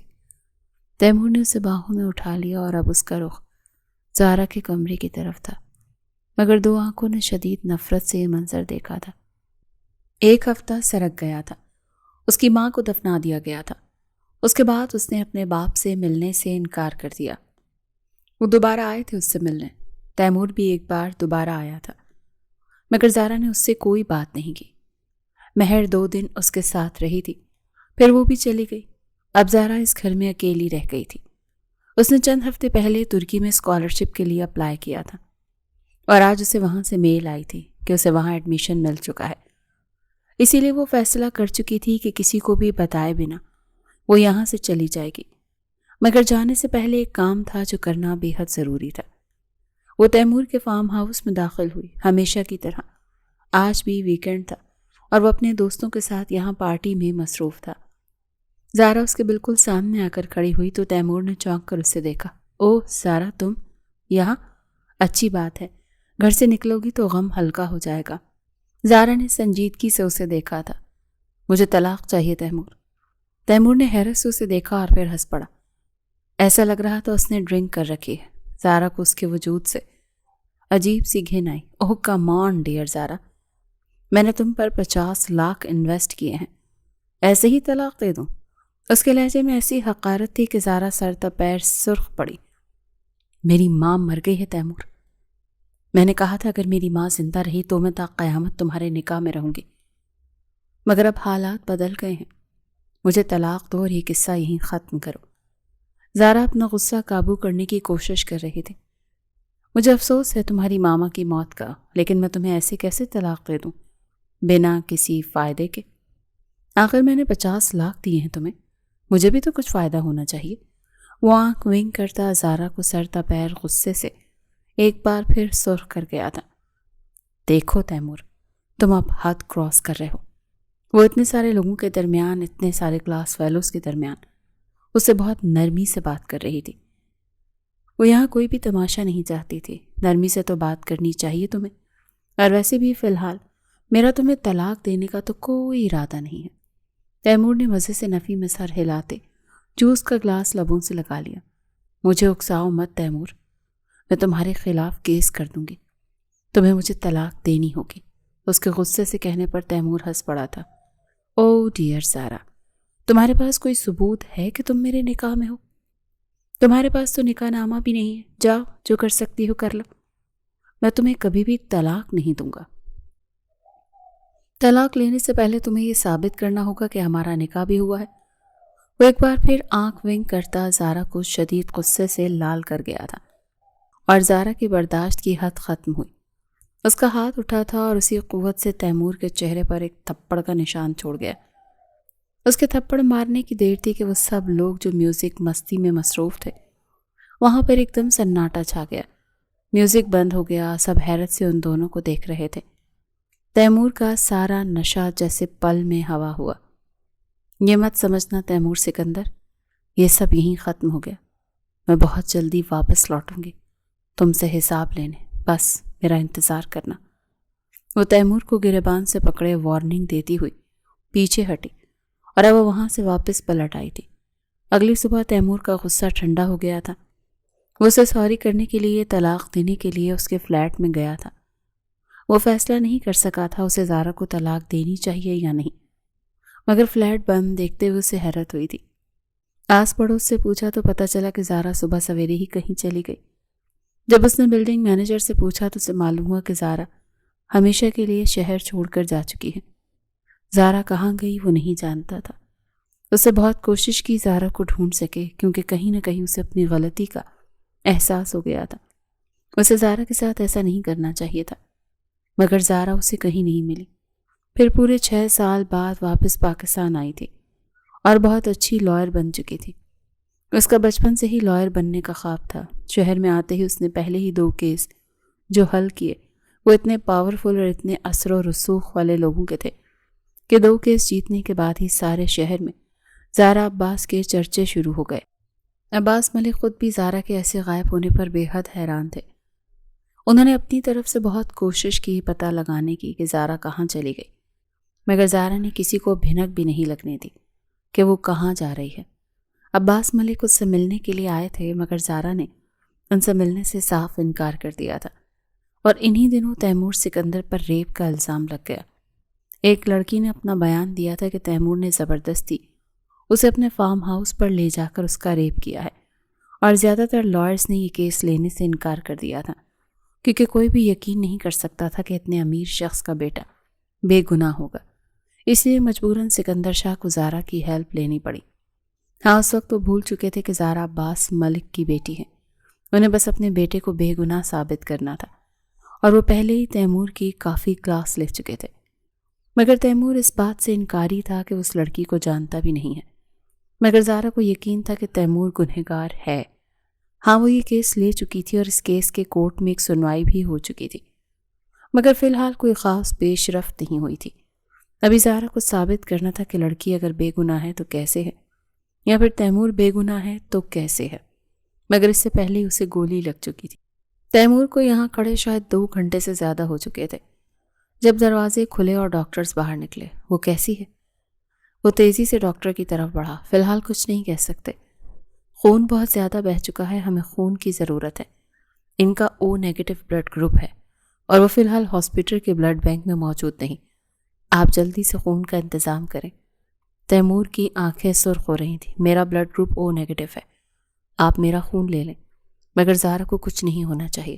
تیمور نے اسے باہوں میں اٹھا لیا اور اب اس کا رخ زارا کے کمرے کی طرف تھا، مگر دو آنکھوں نے شدید نفرت سے یہ منظر دیکھا تھا۔ 1 ہفتہ سرک گیا تھا، اس کی ماں کو دفنا دیا گیا تھا۔ اس کے بعد اس نے اپنے باپ سے ملنے سے انکار کر دیا۔ وہ دوبارہ آئے تھے اس سے ملنے، تیمور بھی ایک بار دوبارہ آیا تھا، مگر زارا نے اس سے کوئی بات نہیں کی۔ مہر 2 دن اس کے ساتھ رہی تھی، پھر وہ بھی چلی گئی۔ اب زارا اس گھر میں اکیلی رہ گئی تھی۔ اس نے چند ہفتے پہلے ترکی میں اسکالرشپ کے لیے اپلائی کیا تھا، اور آج اسے وہاں سے میل آئی تھی کہ اسے وہاں ایڈمیشن مل چکا ہے۔ اسی لیے وہ فیصلہ کر چکی تھی کہ کسی کو بھی بتائے بنا وہ یہاں سے چلی جائے گی۔ مگر جانے سے پہلے ایک کام تھا جو کرنا بے حد ضروری تھا۔ وہ تیمور کے فارم ہاؤس میں داخل ہوئی، ہمیشہ کی طرح۔ آج بھی ویکینڈ تھا اور وہ اپنے دوستوں کے ساتھ یہاں پارٹی میں مصروف تھا۔ زارا اس کے بالکل سامنے آ کر کھڑی ہوئی تو تیمور نے چونک کر اسے دیکھا۔ اوہ زارا، تم یہاں؟ اچھی بات ہے، گھر سے نکلو گی تو غم ہلکا ہو جائے گا۔ زارا نے سنجیدگی سے اسے دیکھا تھا۔ مجھے طلاق چاہیے تیمور۔ تیمور نے حیرت سے اسے دیکھا اور پھر ہنس پڑا۔ ایسا لگ رہا تھا اس نے ڈرنک کر رکھی ہے۔ زارا کو اس کے وجود سے عجیب سی گھن آئی۔ اوہ کم آن ڈیئر زارا، میں نے تم پر 50 لاکھ انویسٹ کیے ہیں، ایسے ہی طلاق دے دوں؟ اس کے لہجے میں ایسی حقارت تھی کہ زارا سر تا پیر سرخ پڑی۔ میری ماں مر گئی ہے تیمور۔ میں نے کہا تھا اگر میری ماں زندہ رہی تو میں تا قیامت تمہارے نکاح میں رہوں گی، مگر اب حالات بدل گئے ہیں۔ مجھے طلاق دو اور یہ قصہ یہیں ختم کرو۔ زارا اپنا غصہ قابو کرنے کی کوشش کر رہی تھی۔ مجھے افسوس ہے تمہاری ماما کی موت کا، لیکن میں تمہیں ایسے کیسے طلاق دے دوں بنا کسی فائدے کے؟ آخر میں نے 50 لاکھ دیے ہیں تمہیں، مجھے بھی تو کچھ فائدہ ہونا چاہیے۔ وہ آنکھ ونک کرتا زارا کو سر تا پیر غصے سے ایک بار پھر سرخ کر گیا تھا۔ دیکھو تیمور، تم اب حد کراس کر رہے ہو۔ وہ اتنے سارے لوگوں کے درمیان، اتنے سارے کلاس فیلوز کے درمیان اس سے بہت نرمی سے بات کر رہی تھی۔ وہ یہاں کوئی بھی تماشا نہیں چاہتی تھی، نرمی سے تو بات کرنی چاہیے تمہیں، اور ویسے بھی فی الحال میرا تمہیں طلاق دینے کا تو کوئی ارادہ نہیں ہے۔ تیمور نے مزے سے نفی میں سر ہلاتے جوس کا گلاس لبوں سے لگا لیا۔ مجھے اکساؤ مت تیمور، میں تمہارے خلاف کیس کر دوں گی، تمہیں مجھے طلاق دینی ہوگی۔ اس کے غصے سے کہنے پر تیمور ہنس پڑا تھا۔ او ڈیئر زارا، تمہارے پاس کوئی ثبوت ہے کہ تم میرے نکاح میں ہو؟ تمہارے پاس تو نکاح نامہ بھی نہیں ہے، جاؤ جو کر سکتی ہو کر لو، میں تمہیں کبھی بھی طلاق نہیں دوں گا۔ طلاق لینے سے پہلے تمہیں یہ ثابت کرنا ہوگا کہ ہمارا نکاح بھی ہوا ہے۔ وہ ایک بار پھر آنکھ ونک کرتا زارا کو شدید غصے سے لال کر گیا تھا، اور زارا کی برداشت کی حد ختم ہوئی۔ اس کا ہاتھ اٹھا تھا اور اسی قوت سے تیمور کے چہرے پر ایک تھپڑ کا نشان چھوڑ گیا۔ اس کے تھپڑ مارنے کی دیر تھی کہ وہ سب لوگ جو میوزک مستی میں مصروف تھے، وہاں پر ایک دم سناٹا چھا گیا۔ میوزک بند ہو گیا، سب حیرت سے ان دونوں کو دیکھ رہے تھے۔ تیمور کا سارا نشہ جیسے پل میں ہوا ہوا۔ یہ مت سمجھنا تیمور سکندر، یہ سب یہیں ختم ہو گیا۔ میں بہت جلدی واپس لوٹوں گی تم سے حساب لینے، بس میرا انتظار کرنا۔ وہ تیمور کو گریبان سے پکڑے وارننگ دیتی ہوئی پیچھے ہٹی، اور اب وہ وہاں سے واپس پلٹ آئی تھی۔ اگلی صبح تیمور کا غصہ ٹھنڈا ہو گیا تھا۔ وہ اسے سوری کرنے کے لیے، طلاق دینے کے لیے اس کے فلیٹ میں گیا تھا۔ وہ فیصلہ نہیں کر سکا تھا اسے زارا کو طلاق دینی چاہیے یا نہیں، مگر فلیٹ بند دیکھتے ہوئے اسے حیرت ہوئی تھی۔ آس پڑوس سے پوچھا تو پتہ چلا کہ زارا صبح سویرے ہی کہیں چلی گئی۔ جب اس نے بلڈنگ مینیجر سے پوچھا تو اسے معلوم ہوا کہ زارا ہمیشہ کے لیے شہر چھوڑ کر جا چکی ہے۔ زارا کہاں گئی وہ نہیں جانتا تھا۔ اس نے بہت کوشش کی زارا کو ڈھونڈ سکے، کیونکہ کہیں نہ کہیں اسے اپنی غلطی کا احساس ہو گیا تھا۔ اسے زارا کے ساتھ ایسا نہیں کرنا چاہیے تھا، مگر زارا اسے کہیں نہیں ملی۔ پھر پورے 6 سال بعد واپس پاکستان آئی تھی اور بہت اچھی لائر بن چکی تھی۔ اس کا بچپن سے ہی لائر بننے کا خواب تھا۔ شہر میں آتے ہی اس نے پہلے ہی 2 کیس جو حل کیے وہ اتنے پاورفل اور اتنے اثر و رسوخ والے لوگوں کے تھے کہ 2 کیس جیتنے کے بعد ہی سارے شہر میں زارا عباس کے چرچے شروع ہو گئے۔ عباس ملک خود بھی زارا کے ایسے غائب ہونے پر بے حد حیران تھے۔ انہوں نے اپنی طرف سے بہت کوشش کی پتہ لگانے کی کہ زارا کہاں چلی گئی، مگر زارا نے کسی کو بھنک بھی نہیں لگنے دی کہ وہ کہاں جا رہی ہے۔ عباس ملک اس سے ملنے کے لیے آئے تھے، مگر زارا نے ان سے ملنے سے صاف انکار کر دیا تھا، اور انہی دنوں تیمور سکندر پر ریپ کا الزام لگ گیا۔ ایک لڑکی نے اپنا بیان دیا تھا کہ تیمور نے زبردستی اسے اپنے فارم ہاؤس پر لے جا کر اس کا ریپ کیا ہے، اور زیادہ تر لائرز نے یہ کیس لینے سے انکار کر دیا تھا۔ کیونکہ کوئی بھی یقین نہیں کر سکتا تھا کہ اتنے امیر شخص کا بیٹا بے گناہ ہوگا، اس لیے مجبوراً سکندر شاہ کو زارا کی ہیلپ لینی پڑی۔ ہاں، اس وقت وہ بھول چکے تھے کہ زارا عباس ملک کی بیٹی ہے، انہیں بس اپنے بیٹے کو بے گناہ ثابت کرنا تھا، اور وہ پہلے ہی تیمور کی کافی کلاس لے چکے تھے۔ مگر تیمور اس بات سے انکاری تھا کہ اس لڑکی کو جانتا بھی نہیں ہے، مگر زارا کو یقین تھا کہ تیمور گنہگار ہے۔ ہاں، وہ یہ کیس لے چکی تھی اور اس کیس کے کورٹ میں ایک سنوائی بھی ہو چکی تھی، مگر فی الحال کوئی خاص پیش رفت نہیں ہوئی تھی۔ ابھی زارا کو ثابت کرنا تھا کہ لڑکی اگر بے گناہ ہے تو کیسے ہے، یا پھر تیمور بے گناہ ہے تو کیسے ہے، مگر اس سے پہلے اسے گولی لگ چکی تھی۔ تیمور کو یہاں کھڑے شاید 2 گھنٹے سے زیادہ ہو چکے تھے۔ جب دروازے کھلے اور ڈاکٹرز باہر نکلے، وہ کیسی ہے؟ وہ تیزی سے ڈاکٹر کی طرف بڑھا۔ فی الحال کچھ نہیں کہہ سکتے، خون بہت زیادہ بہہ چکا ہے، ہمیں خون کی ضرورت ہے، ان کا او نیگیٹو بلڈ گروپ ہے اور وہ فی الحال ہاسپٹل کے بلڈ بینک میں موجود نہیں، آپ جلدی سے خون کا انتظام کریں۔ تیمور کی آنکھیں سرخ ہو رہی تھیں۔ میرا بلڈ گروپ او نیگیٹو ہے، آپ میرا خون لے لیں، مگر زارا کو کچھ نہیں ہونا چاہیے۔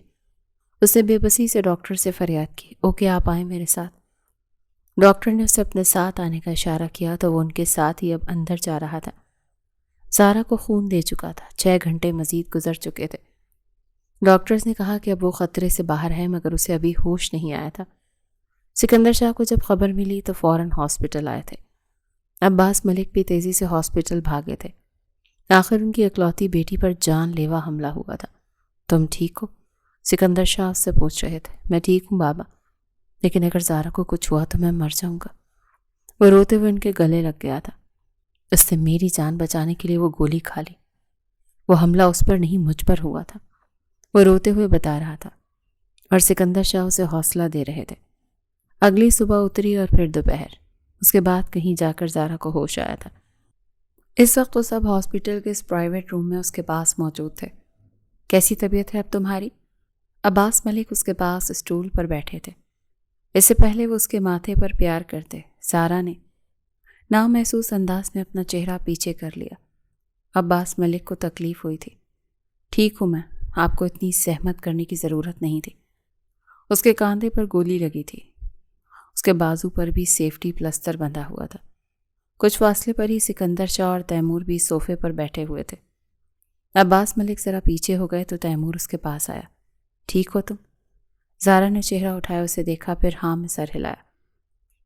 اس نے بے بسی سے ڈاکٹر سے فریاد کی، اوکے آپ آئیں میرے ساتھ۔ ڈاکٹر نے اسے اپنے ساتھ آنے کا اشارہ کیا تو وہ ان کے ساتھ ہی اب اندر جا رہا تھا۔ زارا کو خون دے چکا تھا، 6 گھنٹے مزید گزر چکے تھے۔ ڈاکٹرز نے کہا کہ اب وہ خطرے سے باہر ہے، مگر اسے ابھی ہوش نہیں آیا تھا۔ سکندر شاہ کو جب خبر ملی تو فوراً ہاسپٹل آئے تھے۔ عباس ملک بھی تیزی سے ہاسپٹل بھاگے تھے۔ آخر ان کی اکلوتی بیٹی پر جان لیوا حملہ ہوا تھا۔ تم ٹھیک ہو؟ سکندر شاہ اس سے پوچھ رہے تھے۔ میں ٹھیک ہوں بابا، لیکن اگر زارا کو کچھ ہوا تو میں مر جاؤں گا۔ وہ روتے ہوئے ان کے گلے لگ گیا تھا۔ اس نے میری جان بچانے کے لیے وہ گولی کھا لی، وہ حملہ اس پر نہیں مجھ پر ہوا تھا، وہ روتے ہوئے بتا رہا تھا، اور سکندر شاہ اسے حوصلہ دے رہے تھے۔ اگلی صبح اتری اور پھر دوپہر، اس کے بعد کہیں جا کر زارا کو ہوش آیا تھا۔ اس وقت وہ سب ہاسپٹل کے اس پرائیویٹ روم میں اس کے پاس موجود تھے۔ کیسی طبیعت ہے اب تمہاری؟ عباس ملک اس کے پاس اسٹول پر بیٹھے تھے۔ اس سے پہلے وہ اس کے ماتھے پر پیار کرتے۔ زارا نے نامحسوس انداز میں اپنا چہرہ پیچھے کر لیا۔ عباس ملک کو تکلیف ہوئی تھی۔ ٹھیک ہوں میں، آپ کو اتنی زحمت کرنے کی ضرورت نہیں تھی۔ اس کے کاندھے پر گولی لگی تھی، اس کے بازو پر بھی سیفٹی پلستر بندھا ہوا تھا۔ کچھ فاصلے پر ہی سکندر شاہ اور تیمور بھی صوفے پر بیٹھے ہوئے تھے۔ عباس ملک ذرا پیچھے ہو گئے تو تیمور اس کے پاس آیا۔ ٹھیک ہو تم؟ زارا نے چہرہ اٹھایا، اسے دیکھا، پھر ہاں میں سر ہلایا۔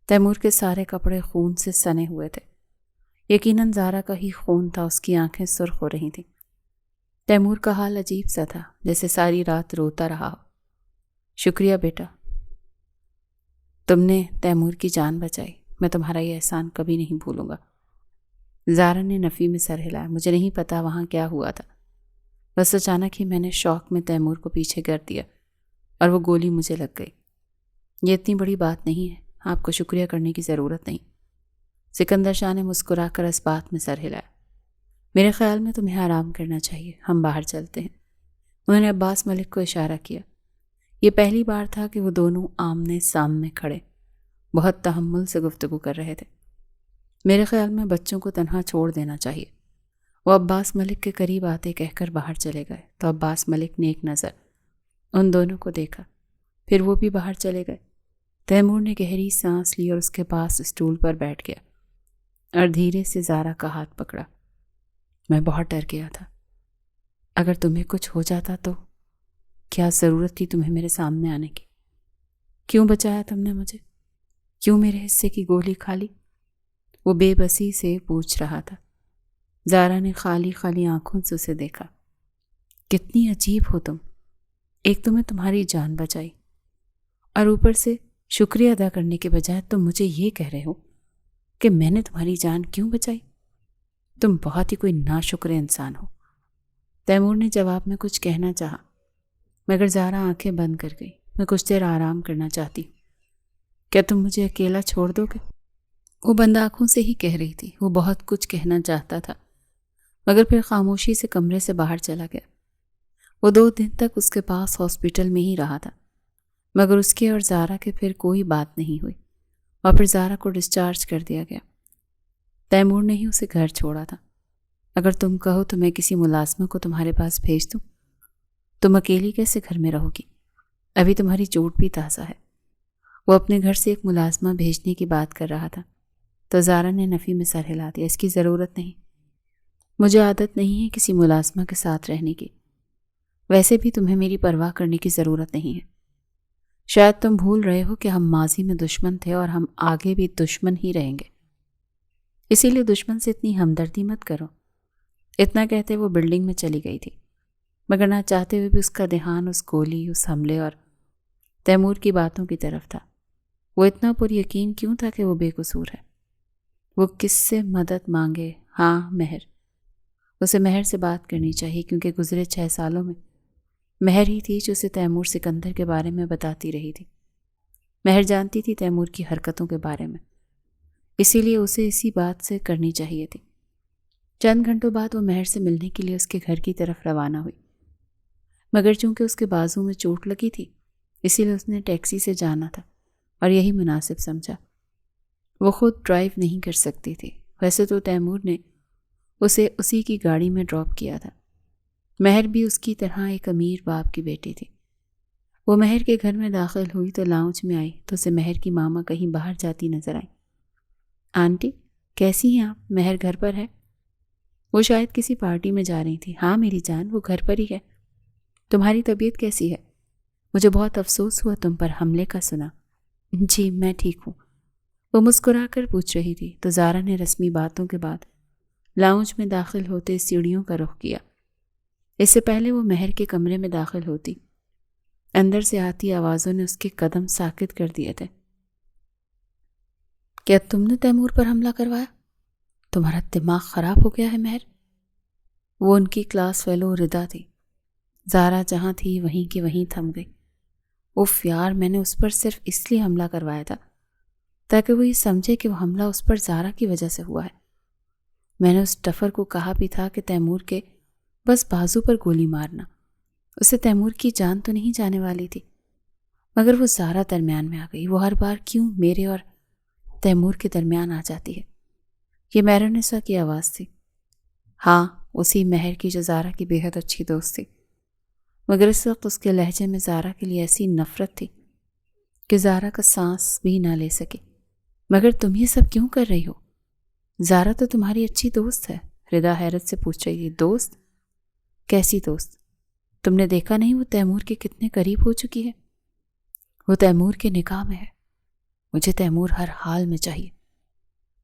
تیمور کے سارے کپڑے خون سے سنے ہوئے تھے، یقیناً زارا کا ہی خون تھا۔ اس کی آنکھیں سرخ ہو رہی تھیں۔ تیمور کا حال عجیب سا تھا، جیسے ساری رات روتا رہا ہو۔ شکریہ بیٹا، تم نے تیمور کی جان بچائی، میں تمہارا یہ احسان کبھی نہیں بھولوں گا۔ زارا نے نفی میں سر ہلایا۔ مجھے نہیں پتا وہاں کیا ہوا تھا، بس اچانک ہی میں نے شوق میں تیمور کو پیچھے کر دیا اور وہ گولی مجھے لگ گئی۔ یہ اتنی بڑی بات نہیں ہے، آپ کو شکریہ کرنے کی ضرورت نہیں۔ سکندر شاہ نے مسکرا کر اس بات میں سر ہلایا۔ میرے خیال میں تمہیں آرام کرنا چاہیے، ہم باہر چلتے ہیں۔ انہوں نے عباس ملک کو اشارہ کیا۔ یہ پہلی بار تھا کہ وہ دونوں آمنے سامنے کھڑے بہت تحمل سے گفتگو کر رہے تھے۔ میرے خیال میں بچوں کو تنہا چھوڑ دینا چاہیے۔ وہ عباس ملک کے قریب آتے کہہ کر باہر چلے گئے تو عباس ملک نے ایک نظر ان دونوں کو دیکھا، پھر وہ بھی باہر چلے گئے۔ تیمور نے گہری سانس لی اور اس کے پاس اسٹول پر بیٹھ گیا اور دھیرے سے زارا کا ہاتھ پکڑا۔ میں بہت ڈر گیا تھا، اگر تمہیں کچھ ہو جاتا تو کیا ضرورت تھی تمہیں میرے سامنے آنے کی؟ کیوں بچایا تم نے مجھے؟ کیوں میرے حصے کی گولی کھا لی؟ وہ بے بسی سے پوچھ رہا تھا۔ زارا نے خالی خالی آنکھوں سے اسے دیکھا۔ کتنی عجیب ہو تم، ایک تو میں تمہاری جان بچائی اور اوپر سے شکریہ ادا کرنے کے بجائے تم مجھے یہ کہہ رہے ہو کہ میں نے تمہاری جان کیوں بچائی؟ تم بہت ہی کوئی ناشکر انسان ہو۔ تیمور نے جواب میں کچھ کہنا چاہا، مگر زارا آنکھیں بند کر گئی۔ میں کچھ دیر آرام کرنا چاہتی ہوں، کیا تم مجھے اکیلا چھوڑ دو گے؟ وہ بند آنکھوں سے ہی کہہ رہی تھی۔ وہ بہت کچھ کہنا چاہتا تھا، مگر پھر خاموشی سے کمرے سے باہر چلا گیا۔ وہ 2 دن تک اس کے پاس ہاسپٹل میں ہی رہا تھا، مگر اس کے اور زارا کے پھر کوئی بات نہیں ہوئی، اور پھر زارا کو ڈسچارج کر دیا گیا۔ تیمور نے ہی اسے گھر چھوڑا تھا۔ اگر تم کہو تو میں کسی ملازمہ کو تمہارے پاس بھیج دوں، تم اکیلی کیسے گھر میں رہو گی؟ ابھی تمہاری چوٹ بھی تازہ ہے۔ وہ اپنے گھر سے ایک ملازمہ بھیجنے کی بات کر رہا تھا تو زارا نے نفی میں سر ہلا دیا۔ اس کی ضرورت نہیں، مجھے عادت نہیں ہے کسی ملازمہ کے ساتھ رہنے کی۔ ویسے بھی تمہیں میری پرواہ کرنے کی ضرورت نہیں ہے۔ شاید تم بھول رہے ہو کہ ہم ماضی میں دشمن تھے اور ہم آگے بھی دشمن ہی رہیں گے، اسی لیے دشمن سے اتنی ہمدردی مت کرو۔ اتنا کہتے وہ بلڈنگ میں چلی گئی تھی، مگر نہ چاہتے ہوئے بھی اس کا دھیان اس گولی، اس حملے اور تیمور کی باتوں کی طرف تھا۔ وہ اتنا پر یقین کیوں تھا کہ وہ بے قصور ہے؟ وہ کس سے مدد مانگے؟ ہاں، مہر۔ اسے مہر سے بات کرنی چاہیے، کیونکہ گزرے 6 سالوں میں مہر ہی تھی جو اسے تیمور سکندر کے بارے میں بتاتی رہی تھی۔ مہر جانتی تھی تیمور کی حرکتوں کے بارے میں، اسی لیے اسے اسی بات سے کرنی چاہیے تھی۔ چند گھنٹوں بعد وہ مہر سے ملنے کے لیے اس کے گھر کی طرف روانہ ہوئی، مگر چونکہ اس کے بازو میں چوٹ لگی تھی اسی لیے اس نے ٹیکسی سے جانا تھا اور یہی مناسب سمجھا۔ وہ خود ڈرائیو نہیں کر سکتی تھی، ویسے تو تیمور نے اسے اسی کی گاڑی میں ڈراپ کیا تھا۔ مہر بھی اس کی طرح ایک امیر باپ کی بیٹی تھی۔ وہ مہر کے گھر میں داخل ہوئی تو لاؤنج میں آئی تو اسے مہر کی ماما کہیں باہر جاتی نظر آئی۔ آنٹی کیسی ہیں آپ؟ مہر گھر پر ہے؟ وہ شاید کسی پارٹی میں جا رہی تھی۔ ہاں میری جان، وہ گھر پر ہی ہے۔ تمہاری طبیعت کیسی ہے؟ مجھے بہت افسوس ہوا تم پر حملے کا سنا۔ جی میں ٹھیک ہوں، وہ مسکرا کر پوچھ رہی تھی تو زارا نے رسمی باتوں کے بعد لاؤنج میں داخل ہوتے سیڑھیوں کا رخ کیا۔ اس سے پہلے وہ مہر کے کمرے میں داخل ہوتی اندر سے آتی آوازوں نے اس کے قدم ساکت کر دیے تھے۔ کیا تم نے تیمور پر حملہ کروایا؟ تمہارا دماغ خراب ہو گیا ہے مہر؟ وہ ان کی کلاس فیلو ردا تھی۔ زارا جہاں تھی وہیں کی وہیں تھم گئی۔ اف یار، میں نے اس پر صرف اس لیے حملہ کروایا تھا تاکہ وہ یہ سمجھے کہ وہ حملہ اس پر زارا کی وجہ سے ہوا ہے۔ میں نے اس ڈفر کو کہا بھی تھا کہ تیمور کے بس بازو پر گولی مارنا، اسے تیمور کی جان تو نہیں جانے والی تھی، مگر وہ زارا درمیان میں آ گئی۔ وہ ہر بار کیوں میرے اور تیمور کے درمیان آ جاتی ہے؟ یہ مہرنسا کی آواز تھی۔ ہاں، اسی مہر کی جو زارا کی بے حد اچھی دوست تھی، مگر اس وقت اس کے لہجے میں زارا کے لیے ایسی نفرت تھی کہ زارا کا سانس بھی نہ لے سکی۔ مگر تم یہ سب کیوں کر رہی ہو؟ زارا تو تمہاری اچھی دوست ہے، ردا حیرت سے پوچھ رہی تھی۔ دوست؟ کیسی دوست؟ تم نے دیکھا نہیں وہ تیمور کے کتنے قریب ہو چکی ہے؟ وہ تیمور کے نکاح میں ہے۔ مجھے تیمور ہر حال میں چاہیے۔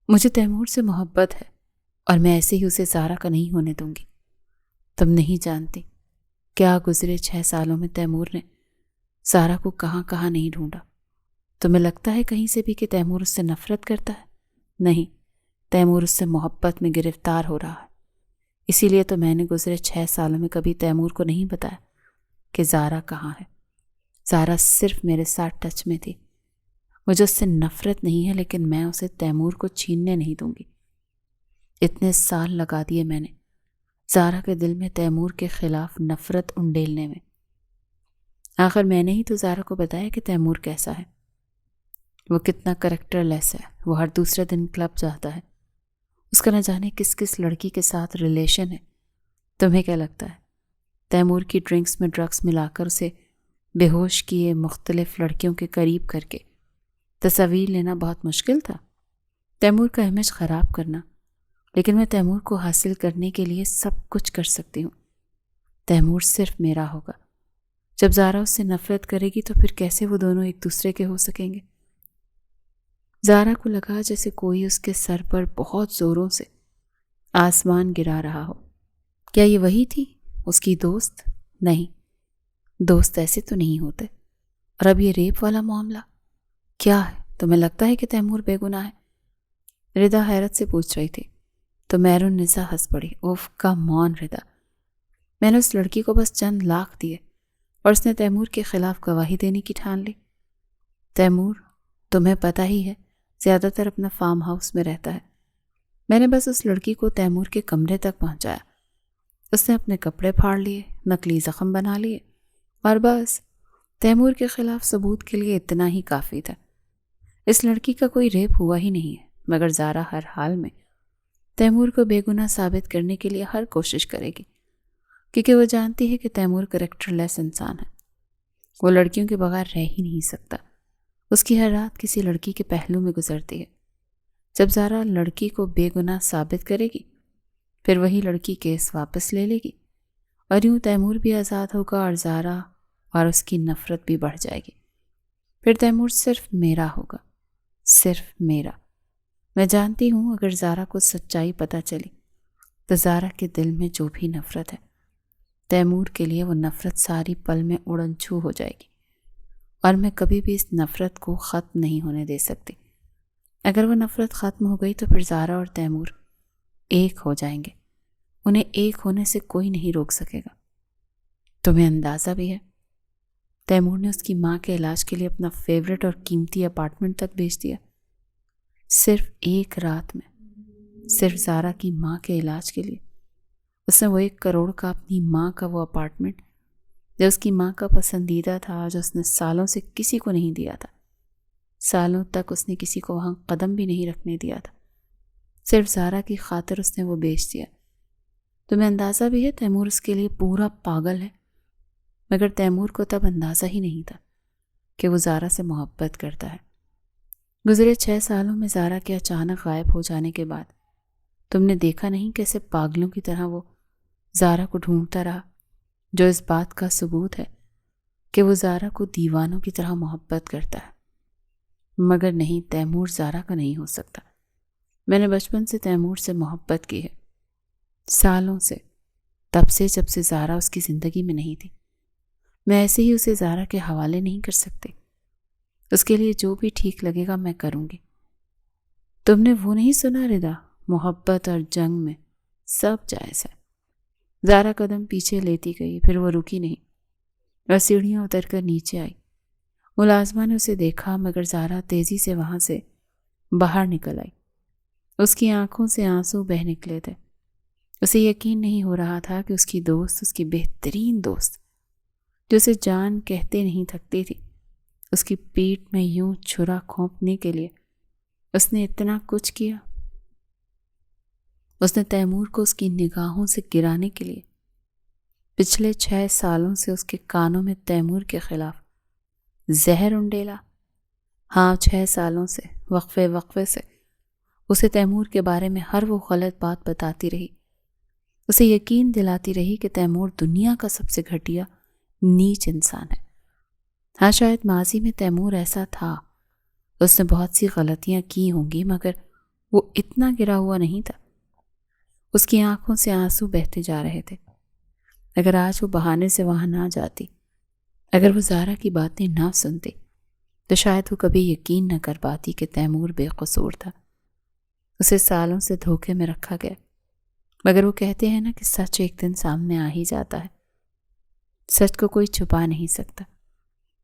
مجھے تیمور سے محبت ہے اور میں ایسے ہی اسے زارا کا نہیں ہونے دوں گی۔ تم نہیں جانتی کیا گزرے 6 سالوں میں تیمور نے زارا کو کہاں کہاں نہیں ڈھونڈا۔ تمہیں لگتا ہے کہیں سے بھی کہ تیمور اس سے نفرت کرتا ہے؟ نہیں، تیمور اس سے محبت میں گرفتار ہو رہا ہے۔ اسی لیے تو میں نے گزرے 6 سالوں میں کبھی تیمور کو نہیں بتایا کہ زارا کہاں ہے۔ زارا صرف میرے ساتھ ٹچ میں تھی۔ مجھے اس سے نفرت نہیں ہے، لیکن میں اسے تیمور کو چھیننے نہیں دوں گی۔ اتنے سال لگا دیے میں نے زارا کے دل میں تیمور کے خلاف نفرت انڈیلنے میں۔ آخر میں نے ہی تو زارا کو بتایا کہ تیمور کیسا ہے، وہ کتنا کریکٹر لیس ہے۔ وہ ہر دوسرے دن کلب جاتا ہے، اس کا نہ جانے کس کس لڑکی کے ساتھ ریلیشن ہے۔ تمہیں کیا لگتا ہے تیمور کی ڈرنکس میں ڈرگس ملا کر اسے بے ہوش کیے مختلف لڑکیوں کے قریب کر کے تصاویر لینا بہت مشکل تھا؟ تیمور کا امیج خراب کرنا، لیکن میں تیمور کو حاصل کرنے کے لیے سب کچھ کر سکتی ہوں۔ تیمور صرف میرا ہوگا۔ جب زارا اس سے نفرت کرے گی تو پھر کیسے وہ دونوں ایک دوسرے کے ہو سکیں گے؟ زارا کو لگا جیسے کوئی اس کے سر پر بہت زوروں سے آسمان گرا رہا ہو۔ کیا یہ وہی تھی اس کی دوست؟ نہیں، دوست ایسے تو نہیں ہوتے۔ اور اب یہ ریپ والا معاملہ کیا ہے؟ تمہیں لگتا ہے کہ تیمور بے گناہ ہے؟ ردا حیرت سے پوچھ رہی تھی تو مہرالنساء ہنس پڑی۔ اوف کم آن ردا، میں نے اس لڑکی کو بس چند لاکھ دیے اور اس نے تیمور کے خلاف گواہی دینے کی ٹھان لی۔ تیمور تمہیں پتہ ہی ہے زیادہ تر اپنا فارم ہاؤس میں رہتا ہے۔ میں نے بس اس لڑکی کو تیمور کے کمرے تک پہنچایا، اس نے اپنے کپڑے پھاڑ لیے، نقلی زخم بنا لیے اور بس تیمور کے خلاف ثبوت کے لیے اتنا ہی کافی تھا۔ اس لڑکی کا کوئی ریپ ہوا ہی نہیں ہے، مگر زارا ہر حال میں تیمور کو بے گناہ ثابت کرنے کے لیے ہر کوشش کرے گی، کیونکہ وہ جانتی ہے کہ تیمور کریکٹر لیس انسان ہے۔ وہ لڑکیوں کے بغیر رہ ہی نہیں سکتا۔ اس کی ہر رات کسی لڑکی کے پہلو میں گزرتی ہے۔ جب زارا لڑکی کو بے گناہ ثابت کرے گی، پھر وہی لڑکی کیس واپس لے لے گی، اور یوں تیمور بھی آزاد ہوگا اور زارا اور اس کی نفرت بھی بڑھ جائے گی۔ پھر تیمور صرف میرا ہوگا، صرف میرا۔ میں جانتی ہوں اگر زارا کو سچائی پتہ چلی تو زارا کے دل میں جو بھی نفرت ہے، تیمور کے لیے وہ نفرت ساری پل میں اڑن چھو ہو جائے گی، اور میں کبھی بھی اس نفرت کو ختم نہیں ہونے دے سکتی۔ اگر وہ نفرت ختم ہو گئی تو پھر زارا اور تیمور ایک ہو جائیں گے۔ انہیں ایک ہونے سے کوئی نہیں روک سکے گا۔ تمہیں اندازہ بھی ہے، تیمور نے اس کی ماں کے علاج کے لیے اپنا فیورٹ اور قیمتی اپارٹمنٹ تک بیچ دیا، صرف ایک رات میں، صرف زارا کی ماں کے علاج کے لیے۔ اس نے وہ 1 کروڑ کا اپنی ماں کا وہ اپارٹمنٹ جو اس کی ماں کا پسندیدہ تھا، جو اس نے سالوں سے کسی کو نہیں دیا تھا، سالوں تک اس نے کسی کو وہاں قدم بھی نہیں رکھنے دیا تھا، صرف زارا کی خاطر اس نے وہ بیچ دیا۔ تمہیں اندازہ بھی ہے تیمور اس کے لیے پورا پاگل ہے، مگر تیمور کو تب اندازہ ہی نہیں تھا کہ وہ زارا سے محبت کرتا ہے۔ گزرے 6 سالوں میں زارا کے اچانک غائب ہو جانے کے بعد تم نے دیکھا نہیں کیسے پاگلوں کی طرح وہ زارا کو ڈھونڈتا رہا، جو اس بات کا ثبوت ہے کہ وہ زارا کو دیوانوں کی طرح محبت کرتا ہے۔ مگر نہیں، تیمور زارا کا نہیں ہو سکتا۔ میں نے بچپن سے تیمور سے محبت کی ہے، سالوں سے، تب سے جب سے زارا اس کی زندگی میں نہیں تھی۔ میں ایسے ہی اسے زارا کے حوالے نہیں کر سکتی۔ اس کے لیے جو بھی ٹھیک لگے گا میں کروں گی۔ تم نے وہ نہیں سنا ردا، محبت اور جنگ میں سب جائز ہے۔ زارا قدم پیچھے لیتی گئی، پھر وہ رکی نہیں اور سیڑھیاں اتر کر نیچے آئی۔ ملازمہ نے اسے دیکھا، مگر زارا تیزی سے وہاں سے باہر نکل آئی۔ اس کی آنکھوں سے آنسو بہہ نکلے تھے۔ اسے یقین نہیں ہو رہا تھا کہ اس کی دوست، اس کی بہترین دوست، جو اسے جان کہتے نہیں تھکتی تھی، اس کی پیٹھ میں یوں چھرا کھونپنے کے لیے اس نے اتنا کچھ کیا۔ اس نے تیمور کو اس کی نگاہوں سے گرانے کے لیے پچھلے 6 سالوں سے اس کے کانوں میں تیمور کے خلاف زہر انڈیلا۔ ہاں، 6 سالوں سے وقفے سے اسے تیمور کے بارے میں ہر وہ غلط بات بتاتی رہی، اسے یقین دلاتی رہی کہ تیمور دنیا کا سب سے گھٹیا نیچ انسان ہے۔ ہاں، شاید ماضی میں تیمور ایسا تھا، اس نے بہت سی غلطیاں کی ہوں گی، مگر وہ اتنا گرا ہوا نہیں تھا۔ اس کی آنکھوں سے آنسو بہتے جا رہے تھے۔ اگر آج وہ بہانے سے وہاں نہ جاتی، اگر وہ زارا کی باتیں نہ سنتی، تو شاید وہ کبھی یقین نہ کر پاتی کہ تیمور بے قصور تھا۔ اسے سالوں سے دھوکے میں رکھا گیا، مگر وہ کہتے ہیں نا کہ سچ ایک دن سامنے آ ہی جاتا ہے۔ سچ کو کوئی چھپا نہیں سکتا۔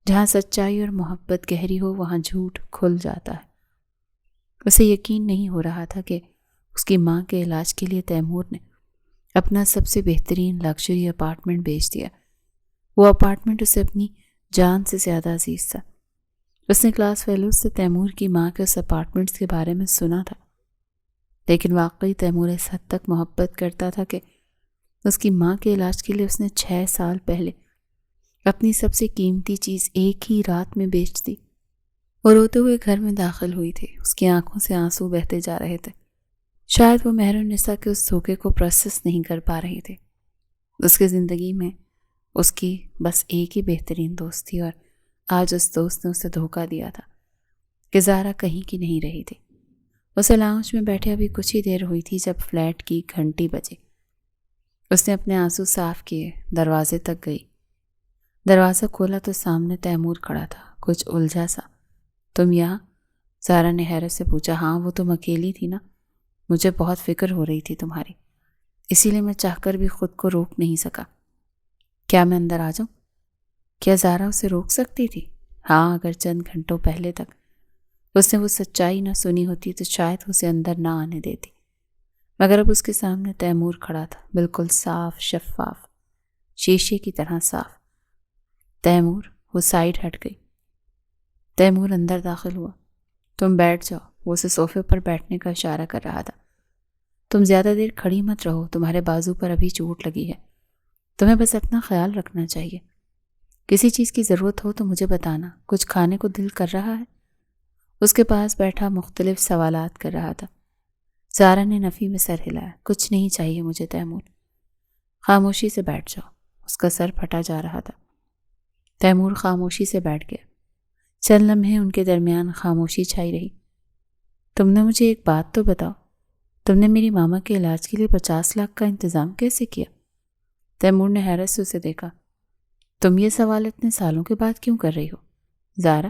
جہاں سچائی اور محبت گہری ہو، وہاں جھوٹ کھل جاتا ہے۔ اسے یقین نہیں ہو رہا تھا کہ اس کی ماں کے علاج کے لیے تیمور نے اپنا سب سے بہترین لگژری اپارٹمنٹ بیچ دیا۔ وہ اپارٹمنٹ اسے اپنی جان سے زیادہ عزیز تھا۔ اس نے کلاس فیلوز سے تیمور کی ماں کے اس اپارٹمنٹس کے بارے میں سنا تھا، لیکن واقعی تیمور اس حد تک محبت کرتا تھا کہ اس کی ماں کے علاج کے لیے اس نے 6 سال پہلے اپنی سب سے قیمتی چیز ایک ہی رات میں بیچ دی۔ وہ روتے ہوئے گھر میں داخل ہوئی تھی، اس کی آنکھوں سے آنسو بہتے جا رہے تھے۔ شاید وہ مہر النساء کے اس دھوکے کو پروسیس نہیں کر پا رہی تھی۔ اس کی زندگی میں اس کی بس ایک ہی بہترین دوست تھی، اور آج اس دوست نے اسے دھوکہ دیا تھا کہ زارا کہیں کی نہیں رہی تھی۔ اسے لاؤنج میں بیٹھے ابھی کچھ ہی دیر ہوئی تھی جب فلیٹ کی گھنٹی بجی۔ اس نے اپنے آنسو صاف کیے، دروازے تک گئی۔ دروازہ کھولا تو سامنے تیمور کھڑا تھا، کچھ الجھا سا۔ تم یہاں؟ زارا نے حیرت سے پوچھا۔ ہاں، وہ تم اکیلی تھی نا، مجھے بہت فکر ہو رہی تھی تمہاری، اسی لیے میں چاہ کر بھی خود کو روک نہیں سکا۔ کیا میں اندر آ جاؤں؟ کیا زارا اسے روک سکتی تھی؟ ہاں، اگر چند گھنٹوں پہلے تک اس نے وہ سچائی نہ سنی ہوتی تو شاید اسے اندر نہ آنے دیتی، مگر اب اس کے سامنے تیمور کھڑا تھا، بالکل صاف، شفاف، شیشے کی طرح صاف۔ تیمور، وہ سائڈ ہٹ گئی۔ تیمور اندر داخل ہوا۔ تم بیٹھ جاؤ، وہ اسے صوفے پر بیٹھنے کا اشارہ کر رہا تھا۔ تم زیادہ دیر کھڑی مت رہو، تمہارے بازو پر ابھی چوٹ لگی ہے، تمہیں بس اپنا خیال رکھنا چاہیے۔ کسی چیز کی ضرورت ہو تو مجھے بتانا، کچھ کھانے کو دل کر رہا ہے؟ اس کے پاس بیٹھا مختلف سوالات کر رہا تھا۔ زارا نے نفی میں سر ہلایا۔ کچھ نہیں چاہیے مجھے تیمور، خاموشی سے بیٹھ جاؤ۔ اس کا سر پھٹا جا رہا تھا۔ تیمور خاموشی سے بیٹھ گیا۔ چند لمحے ان کے درمیان خاموشی چھائی رہی۔ تم نے مجھے ایک بات تو بتاؤ، تم نے میری ماما کے علاج کے لیے 50 لاکھ کا انتظام کیسے کیا؟ تیمور نے حیرت سے اسے دیکھا۔ تم یہ سوال اتنے سالوں کے بعد کیوں کر رہی ہو؟ زارا،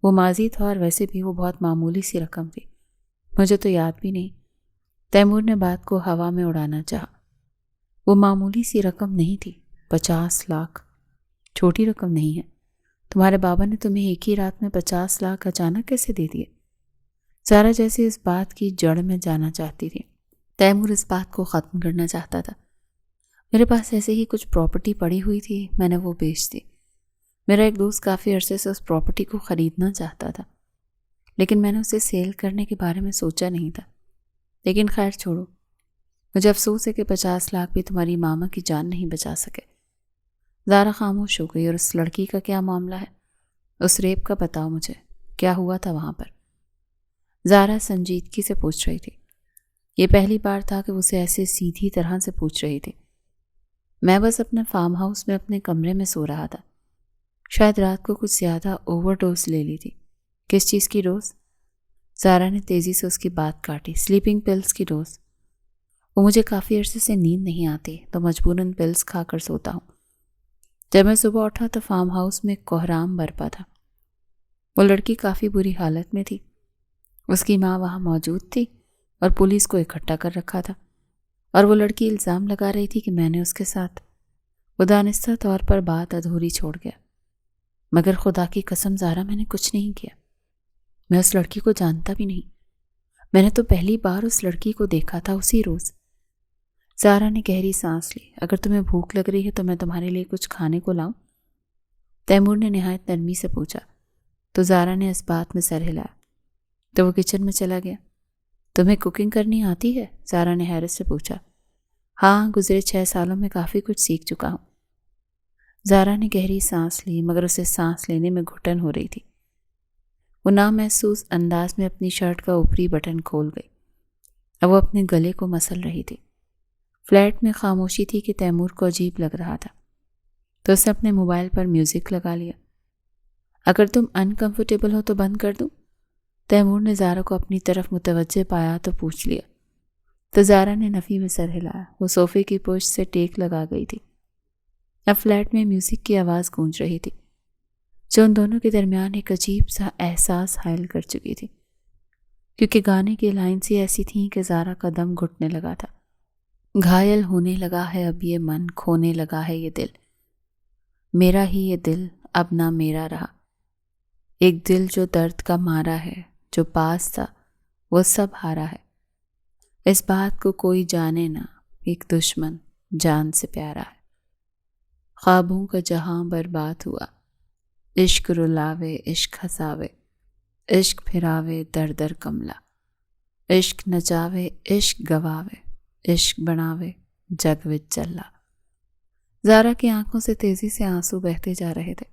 وہ ماضی تھا اور ویسے بھی وہ بہت معمولی سی رقم تھی، مجھے تو یاد بھی نہیں۔ تیمور نے بات کو ہوا میں اڑانا چاہا۔ وہ معمولی سی رقم نہیں تھی، 50 لاکھ چھوٹی رقم نہیں ہے۔ تمہارے بابا نے تمہیں ایک ہی رات میں 50 لاکھ اچانک کیسے دے دیے؟ زارا جیسے اس بات کی جڑ میں جانا چاہتی تھی۔ تیمور اس بات کو ختم کرنا چاہتا تھا۔ میرے پاس ایسے ہی کچھ پراپرٹی پڑی ہوئی تھی، میں نے وہ بیچ دی۔ میرا ایک دوست کافی عرصے سے اس پراپرٹی کو خریدنا چاہتا تھا، لیکن میں نے اسے سیل کرنے کے بارے میں سوچا نہیں تھا۔ لیکن خیر چھوڑو، مجھے افسوس ہے کہ 50 لاکھ بھی تمہاری ماما کی جان نہیں بچا سکے۔ زارا خاموش ہو گئی۔ اور اس لڑکی کا کیا معاملہ ہے؟ اس ریپ کا بتاؤ مجھے، کیا ہوا تھا وہاں پر؟ زارا سنجیدگی سے پوچھ رہی تھی۔ یہ پہلی بار تھا کہ وہ اسے ایسے سیدھی طرح سے پوچھ رہی تھی۔ میں بس اپنے فارم ہاؤس میں اپنے کمرے میں سو رہا تھا، شاید رات کو کچھ زیادہ اوور ڈوز لے لی تھی۔ کس چیز کی ڈوز؟ زارا نے تیزی سے اس کی بات کاٹی۔ سلیپنگ پلز کی ڈوز۔ وہ مجھے کافی عرصے سے نیند نہیں آتی تو مجبوراً پلز کھا کر سوتا ہوں۔ جب میں صبح اٹھا تو فارم ہاؤس میں کوہرام برپا تھا۔ وہ لڑکی کافی بری حالت میں تھی۔ اس کی ماں وہاں موجود تھی اور پولیس کو اکٹھا کر رکھا تھا، اور وہ لڑکی الزام لگا رہی تھی کہ میں نے اس کے ساتھ۔ وہ دانستہ طور پر بات ادھوری چھوڑ گیا۔ مگر خدا کی قسم زارا، میں نے کچھ نہیں کیا۔ میں اس لڑکی کو جانتا بھی نہیں۔ میں نے تو پہلی بار اس لڑکی کو دیکھا تھا اسی روز۔ زارا نے گہری سانس لی۔ اگر تمہیں بھوک لگ رہی ہے تو میں تمہارے لیے کچھ کھانے کو لاؤں؟ تیمور نے نہایت نرمی سے پوچھا تو زارا نے اس بات میں سر ہلایا۔ تو وہ کچن میں چلا گیا۔ تمہیں کوکنگ کرنی آتی ہے؟ زارا نے حیرت سے پوچھا۔ ہاں، گزرے 6 سالوں میں کافی کچھ سیکھ چکا ہوں۔ زارا نے گہری سانس لی، مگر اسے سانس لینے میں گھٹن ہو رہی تھی۔ وہ نامحسوس انداز میں اپنی شرٹ کا اوپری بٹن کھول گئی۔ اب وہ اپنے گلے کو مسل رہی تھی۔ فلیٹ میں خاموشی تھی کہ تیمور کو عجیب لگ رہا تھا، تو اس نے اپنے موبائل پر میوزک لگا لیا۔ اگر تم انکمفرٹیبل ہو تو بند کر دوں؟ تیمور نے زارا کو اپنی طرف متوجہ پایا تو پوچھ لیا۔ تو زارا نے نفی میں سر ہلایا۔ وہ صوفے کی پشت سے ٹیک لگا گئی تھی۔ اب فلیٹ میں میوزک کی آواز گونج رہی تھی، جو ان دونوں کے درمیان ایک عجیب سا احساس حائل کر چکی تھی، کیونکہ گانے کی لائنز ایسی تھیں کہ زارا کا دم گھٹنے لگا تھا۔ گھائل ہونے لگا ہے اب یہ من، کھونے لگا ہے یہ دل، میرا ہی یہ دل اب نہ میرا رہا۔ ایک دل جو درد کا مارا ہے، جو پاس تھا وہ سب ہارا ہے۔ اس بات کو کوئی جانے نہ، ایک دشمن جان سے پیارا ہے۔ خوابوں کا جہاں برباد ہوا، عشق رلاوے عشق ہساوے، عشق پھراوے در در کملا، عشق نچاوے عشق گواوے، عشق بناوے جگ وچ چلا۔ زارا کی آنکھوں سے تیزی سے آنسو بہتے جا رہے تھے۔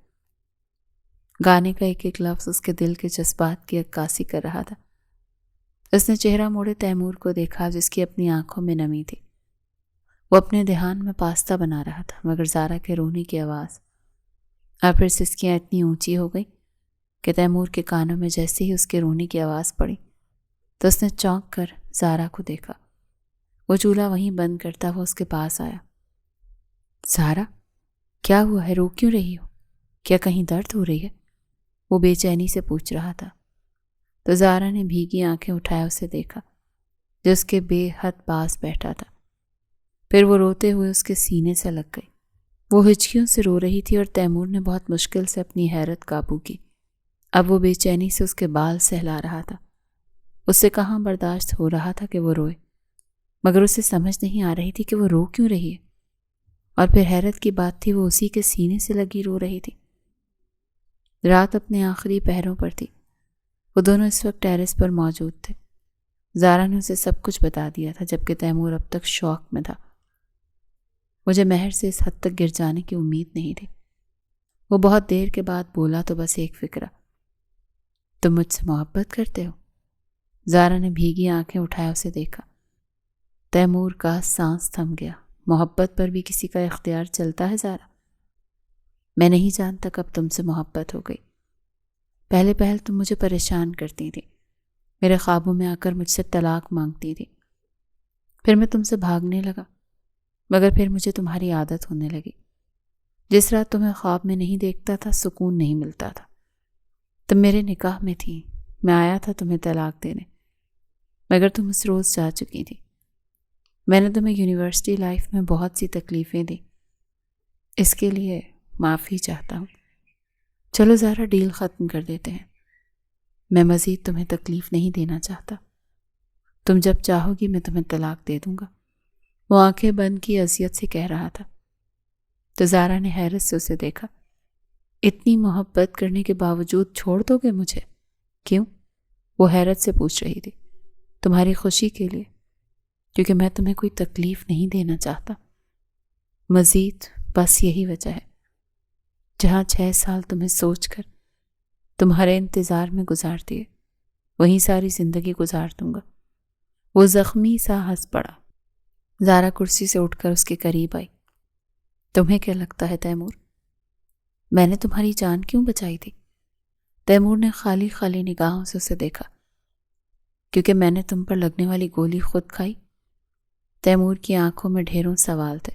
گانے کا ایک ایک لفظ اس کے دل کے جذبات کی عکاسی کر رہا تھا۔ اس نے چہرہ موڑے تیمور کو دیکھا، جس کی اپنی آنکھوں میں نمی تھی۔ وہ اپنے دھیان میں پاستہ بنا رہا تھا، مگر زارا کے رونے کی آواز اور پھر سسکیاں اتنی اونچی ہو گئی کہ تیمور کے کانوں میں جیسے ہی اس کے رونے کی آواز پڑی تو اس نے چونک کر زارا کو دیکھا۔ وہ چولہا وہیں بند کرتا ہوا اس کے پاس آیا۔ زارا، کیا ہوا ہے؟ رو کیوں رہی ہو؟ کیا کہیں درد ہو رہی ہے؟ وہ بے چینی سے پوچھ رہا تھا۔ تو زارا نے بھیگی آنکھیں اٹھائے اسے دیکھا، جو اس کے بے حد پاس بیٹھا تھا۔ پھر وہ روتے ہوئے اس کے سینے سے لگ گئی۔ وہ ہچکیوں سے رو رہی تھی اور تیمور نے بہت مشکل سے اپنی حیرت قابو کی۔ اب وہ بے چینی سے اس کے بال سہلا رہا تھا۔ اس سے کہاں برداشت ہو رہا تھا کہ وہ روئے، مگر اسے سمجھ نہیں آ رہی تھی کہ وہ رو کیوں رہی ہے۔ اور پھر حیرت کی بات تھی، وہ اسی کے سینے سے لگی رو رہی تھی۔ رات اپنے آخری پہروں پر تھی۔ وہ دونوں اس وقت ٹیرس پر موجود تھے۔ زارا نے اسے سب کچھ بتا دیا تھا، جبکہ تیمور اب تک شوق میں تھا۔ مجھے مہر سے اس حد تک گر جانے کی امید نہیں تھی۔ وہ بہت دیر کے بعد بولا تو بس ایک فکرہ، تم مجھ سے محبت کرتے ہو؟ زارا نے بھیگی آنکھیں اٹھائے اسے دیکھا۔ تیمور کا سانس تھم گیا۔ محبت پر بھی کسی کا اختیار چلتا ہے زارا؟ میں نہیں جانتا کب تم سے محبت ہو گئی۔ پہلے تم مجھے پریشان کرتی تھی، میرے خوابوں میں آ کر مجھ سے طلاق مانگتی تھی، پھر میں تم سے بھاگنے لگا، مگر پھر مجھے تمہاری عادت ہونے لگی۔ جس رات تمہیں خواب میں نہیں دیکھتا تھا سکون نہیں ملتا تھا۔ تم میرے نکاح میں تھی، میں آیا تھا تمہیں طلاق دینے، مگر تم اس روز جا چکی تھی۔ میں نے تمہیں یونیورسٹی لائف میں بہت سی تکلیفیں دی، اس کے لیے معافی چاہتا ہوں۔ چلو زارا ڈیل ختم کر دیتے ہیں، میں مزید تمہیں تکلیف نہیں دینا چاہتا۔ تم جب چاہو گی میں تمہیں طلاق دے دوں گا، وہ آنکھیں بند کی اذیت سے کہہ رہا تھا۔ تو زارا نے حیرت سے اسے دیکھا۔ اتنی محبت کرنے کے باوجود چھوڑ دو گے مجھے؟ کیوں؟ وہ حیرت سے پوچھ رہی تھی۔ تمہاری خوشی کے لیے، کیونکہ میں تمہیں کوئی تکلیف نہیں دینا چاہتا۔ مزید بس یہی وجہ ہے۔ جہاں 6 سال تمہیں سوچ کر تمہارے انتظار میں گزار دیے، وہیں ساری زندگی گزار دوں گا۔ وہ زخمی سا ہنس پڑا۔ زارا کرسی سے اٹھ کر اس کے قریب آئی۔ تمہیں کیا لگتا ہے تیمور، میں نے تمہاری جان کیوں بچائی تھی؟ تیمور نے خالی خالی نگاہوں سے اسے دیکھا۔ کیونکہ میں نے تم پر لگنے والی گولی خود کھائی؟ تیمور کی آنکھوں میں ڈھیروں سوال تھے۔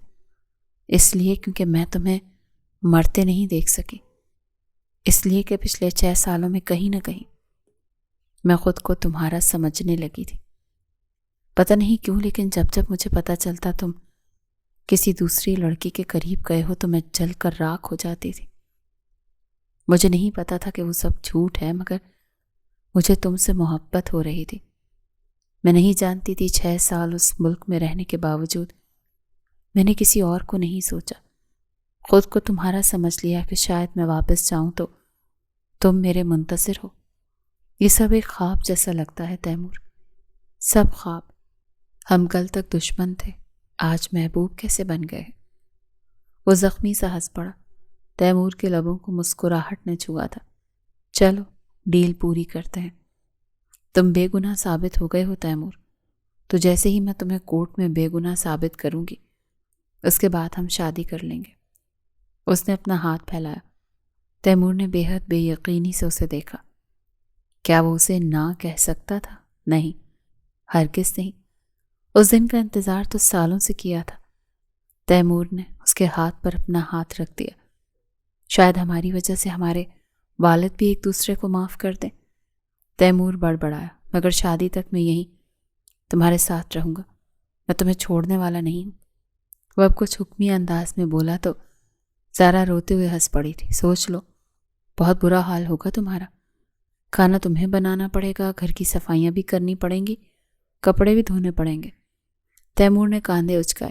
اس لیے کیونکہ میں تمہیں مرتے نہیں دیکھ سکی، اس لیے کہ پچھلے 6 سالوں میں کہیں نہ کہیں میں خود کو تمہارا سمجھنے لگی تھی۔ پتہ نہیں کیوں، لیکن جب مجھے پتہ چلتا تم کسی دوسری لڑکی کے قریب گئے ہو تو میں جل کر راکھ ہو جاتی تھی۔ مجھے نہیں پتا تھا کہ وہ سب جھوٹ ہے، مگر مجھے تم سے محبت ہو رہی تھی۔ میں نہیں جانتی تھی 6 سال اس ملک میں رہنے کے باوجود میں نے کسی اور کو نہیں سوچا۔ خود کو تمہارا سمجھ لیا کہ شاید میں واپس جاؤں تو تم میرے منتظر ہو۔ یہ سب ایک خواب جیسا لگتا ہے تیمور، سب خواب۔ ہم کل تک دشمن تھے، آج محبوب کیسے بن گئے؟ وہ زخمی سا ہنس پڑا۔ تیمور کے لبوں کو مسکراہٹ نے چھوا تھا۔ چلو ڈیل پوری کرتے ہیں۔ تم بے گناہ ثابت ہو گئے ہو تیمور، تو جیسے ہی میں تمہیں کورٹ میں بے گناہ ثابت کروں گی اس کے بعد ہم شادی کر لیں گے۔ اس نے اپنا ہاتھ پھیلایا۔ تیمور نے بے حد بے یقینی سے اسے دیکھا۔ کیا وہ اسے نہ کہہ سکتا تھا؟ نہیں، ہرگز نہیں۔ اس دن کا انتظار تو سالوں سے کیا تھا۔ تیمور نے اس کے ہاتھ پر اپنا ہاتھ رکھ دیا۔ شاید ہماری وجہ سے ہمارے والد بھی ایک دوسرے کو معاف کر دیں۔ تیمور بڑبڑایا، مگر شادی تک میں یہیں تمہارے ساتھ رہوں گا، میں تمہیں چھوڑنے والا نہیں ہوں۔ وہ اب کچھ حکمی انداز میں بولا تو زارا روتے ہوئے ہنس پڑی تھی۔ سوچ لو، بہت برا حال ہوگا تمہارا۔ کھانا تمہیں بنانا پڑے گا، گھر کی صفائیاں بھی کرنی پڑیں گی، کپڑے بھی دھونے پڑیں گے۔ تیمور نے کاندھے اچکائے۔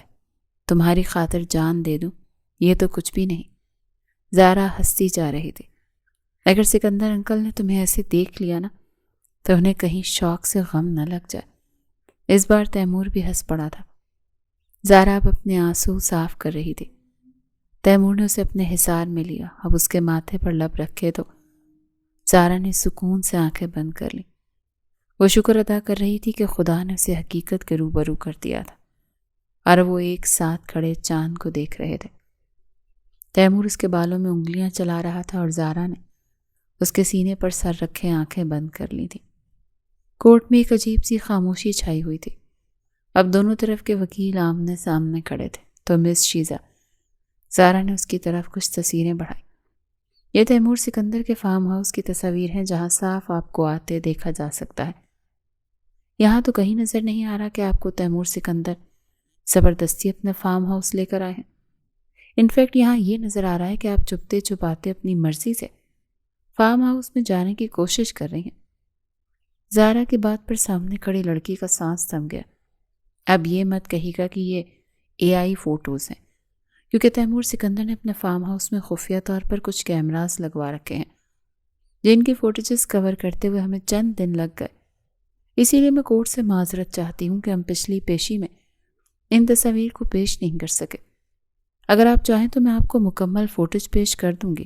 تمہاری خاطر جان دے دوں یہ تو کچھ بھی نہیں۔ زارا ہنستی جا رہی تھی۔ اگر سکندر انکل نے تمہیں ایسے دیکھ لیا نا تو انہیں کہیں شوق سے غم نہ لگ جائے۔ اس بار تیمور بھی ہنس پڑا تھا۔ زارا اب اپنے آنسو صاف کر رہی تھی۔ تیمور نے اسے اپنے حصار میں لیا۔ اب اس کے ماتھے پر لب رکھے تو زارا نے سکون سے آنکھیں بند کر لی۔ وہ شکر ادا کر رہی تھی کہ خدا نے اسے حقیقت کے روبرو کر دیا تھا، اور وہ ایک ساتھ کھڑے چاند کو دیکھ رہے تھے۔ تیمور اس کے بالوں میں انگلیاں چلا رہا تھا اور زارا نے اس کے سینے پر سر رکھے آنکھیں بند کر لی تھیں۔ کورٹ میں ایک عجیب سی خاموشی چھائی ہوئی تھی۔ اب دونوں طرف کے وکیل آمنے سامنے کھڑے تھے تو مس شیزا، زارا نے اس کی طرف کچھ تصویریں بڑھائی۔ یہ تیمور سکندر کے فارم ہاؤس کی تصاویر ہیں جہاں صاف آپ کو آتے دیکھا جا سکتا ہے۔ یہاں تو کہیں نظر نہیں آ رہا کہ آپ کو تیمور سکندر زبردستی اپنا فارم ہاؤس لے کر آئے ہیں۔ انفیکٹ یہاں یہ نظر آ رہا ہے کہ آپ چپتے چپاتے اپنی مرضی سے فارم ہاؤس میں جانے کی کوشش کر رہی ہیں۔ زارا کی بات پر سامنے کھڑی لڑکی کا سانس تھم گیا۔ اب یہ مت کہی گا کہ یہ AI فوٹوز ہیں، کیونکہ تیمور سکندر نے اپنے فارم ہاؤس میں خفیہ طور پر کچھ کیمراز لگوا رکھے ہیں جن کی فوٹیجز کور کرتے ہوئے ہمیں چند دن لگ گئے۔ اسی لیے میں کورٹ سے معذرت چاہتی ہوں کہ ہم پچھلی پیشی میں ان تصاویر کو پیش نہیں کر سکے۔ اگر آپ چاہیں تو میں آپ کو مکمل فوٹیج پیش کر دوں گی،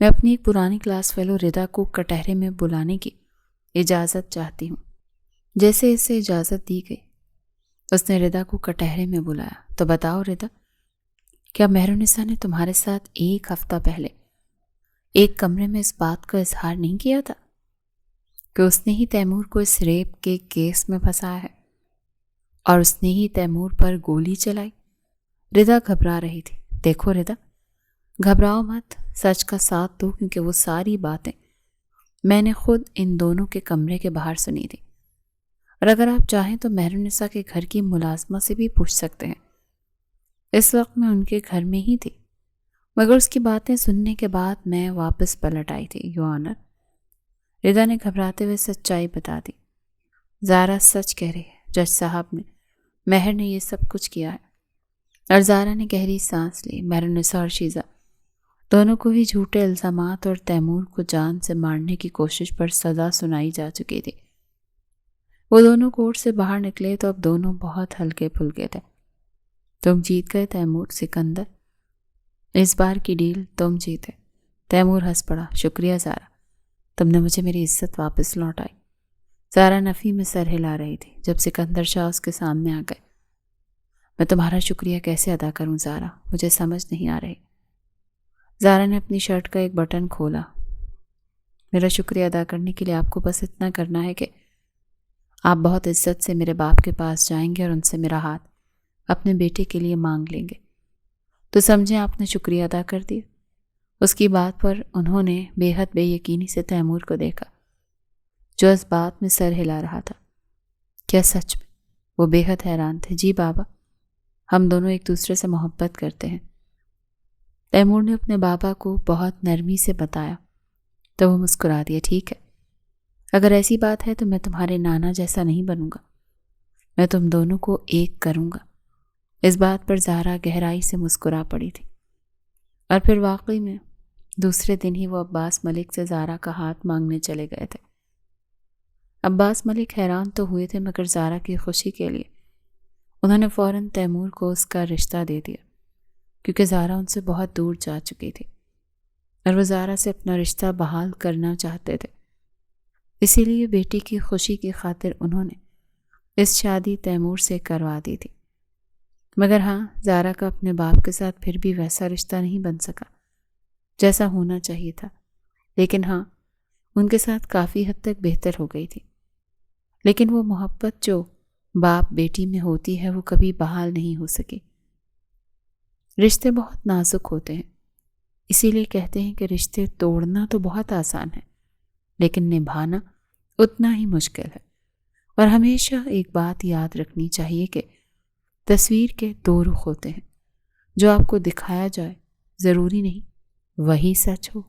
میں اپنی ایک پرانی کلاس فیلو ردا کو کٹہرے میں بلانے کی اجازت چاہتی ہوں۔ جیسے اسے اجازت دی گئی اس نے ردا کو کٹہرے میں بلایا۔ تو بتاؤ ردا، کیا مہرالنساء نے تمہارے ساتھ ایک ہفتہ پہلے ایک کمرے میں اس بات کا اظہار نہیں کیا تھا کہ اس نے ہی تیمور کو اس ریپ کے کیس میں پھنسایا ہے اور اس نے ہی تیمور پر گولی چلائی؟ ردا گھبرا رہی تھی۔ دیکھو ردا، گھبراؤ مت، سچ کا ساتھ دو، کیونکہ وہ ساری باتیں میں نے خود ان دونوں کے کمرے کے باہر سنی تھی، اور اگر آپ چاہیں تو مہرالنساء کے گھر کی ملازمہ سے بھی پوچھ سکتے ہیں۔ اس وقت میں ان کے گھر میں ہی تھی، مگر اس کی باتیں سننے کے بعد میں واپس پلٹ آئی تھی، یور آنر۔ ردا نے گھبراتے ہوئے سچائی بتا دی۔ زارا سچ کہہ رہی ہے جج صاحب، نے مہر نے یہ سب کچھ کیا ہے۔ اور زارا نے گہری سانس لی۔ مہرالنساء اور شیزہ دونوں کو ہی جھوٹے الزامات اور تیمور کو جان سے مارنے کی کوشش پر سزا سنائی جا چکی تھی۔ وہ دونوں کورٹ سے باہر نکلے تو اب دونوں بہت ہلکے پھلکے تھے۔ تم جیت گئے تیمور، سکندر، اس بار کی ڈیل تم جیتے۔ تیمور ہنس پڑا۔ شکریہ زارا، تم نے مجھے میری عزت واپس لوٹائی۔ زارا نفی میں سر ہلا رہی تھی جب سکندر شاہ اس کے سامنے آ گئے۔ میں تمہارا شکریہ کیسے ادا کروں زارا، مجھے سمجھ نہیں آ رہی۔ زارا نے اپنی شرٹ کا ایک بٹن کھولا۔ میرا شکریہ ادا کرنے کے لیے آپ کو بس اتنا کرنا ہے کہ آپ بہت عزت سے میرے باپ کے پاس جائیں گے اور ان سے میرا ہاتھ اپنے بیٹے کے لیے مانگ لیں گے، تو سمجھیں آپ نے شکریہ ادا کر دیا۔ اس کی بات پر انہوں نے بے حد بے یقینی سے تیمور کو دیکھا جو اس بات میں سر ہلا رہا تھا۔ کیا سچ میں؟ وہ بے حد حیران تھے۔ جی بابا، ہم دونوں ایک دوسرے سے محبت کرتے ہیں۔ تیمور نے اپنے بابا کو بہت نرمی سے بتایا تو وہ مسکرا دیا۔ ٹھیک ہے، اگر ایسی بات ہے تو میں تمہارے نانا جیسا نہیں بنوں گا، میں تم دونوں کو ایک کروں گا۔ اس بات پر زارا گہرائی سے مسکرا پڑی تھی، اور پھر واقعی میں دوسرے دن ہی وہ عباس ملک سے زارا کا ہاتھ مانگنے چلے گئے تھے۔ عباس ملک حیران تو ہوئے تھے، مگر زارا کی خوشی کے لیے انہوں نے فوراً تیمور کو اس کا رشتہ دے دیا، کیونکہ زارا ان سے بہت دور جا چکی تھی اور وہ زارا سے اپنا رشتہ بحال کرنا چاہتے تھے۔ اسی لیے بیٹی کی خوشی کی خاطر انہوں نے اس شادی تیمور سے کروا دی تھی۔ مگر ہاں، زارا کا اپنے باپ کے ساتھ پھر بھی ویسا رشتہ نہیں بن سکا جیسا ہونا چاہیے تھا، لیکن ہاں، ان کے ساتھ کافی حد تک بہتر ہو گئی تھی۔ لیکن وہ محبت جو باپ بیٹی میں ہوتی ہے وہ کبھی بحال نہیں ہو سکی۔ رشتے بہت نازک ہوتے ہیں، اسی لیے کہتے ہیں کہ رشتے توڑنا تو بہت آسان ہے، لیکن نبھانا اتنا ہی مشکل ہے۔ اور ہمیشہ ایک بات یاد رکھنی چاہیے کہ تصویر کے دو رخ ہوتے ہیں، جو آپ کو دکھایا جائے ضروری نہیں وہی سچ ہو۔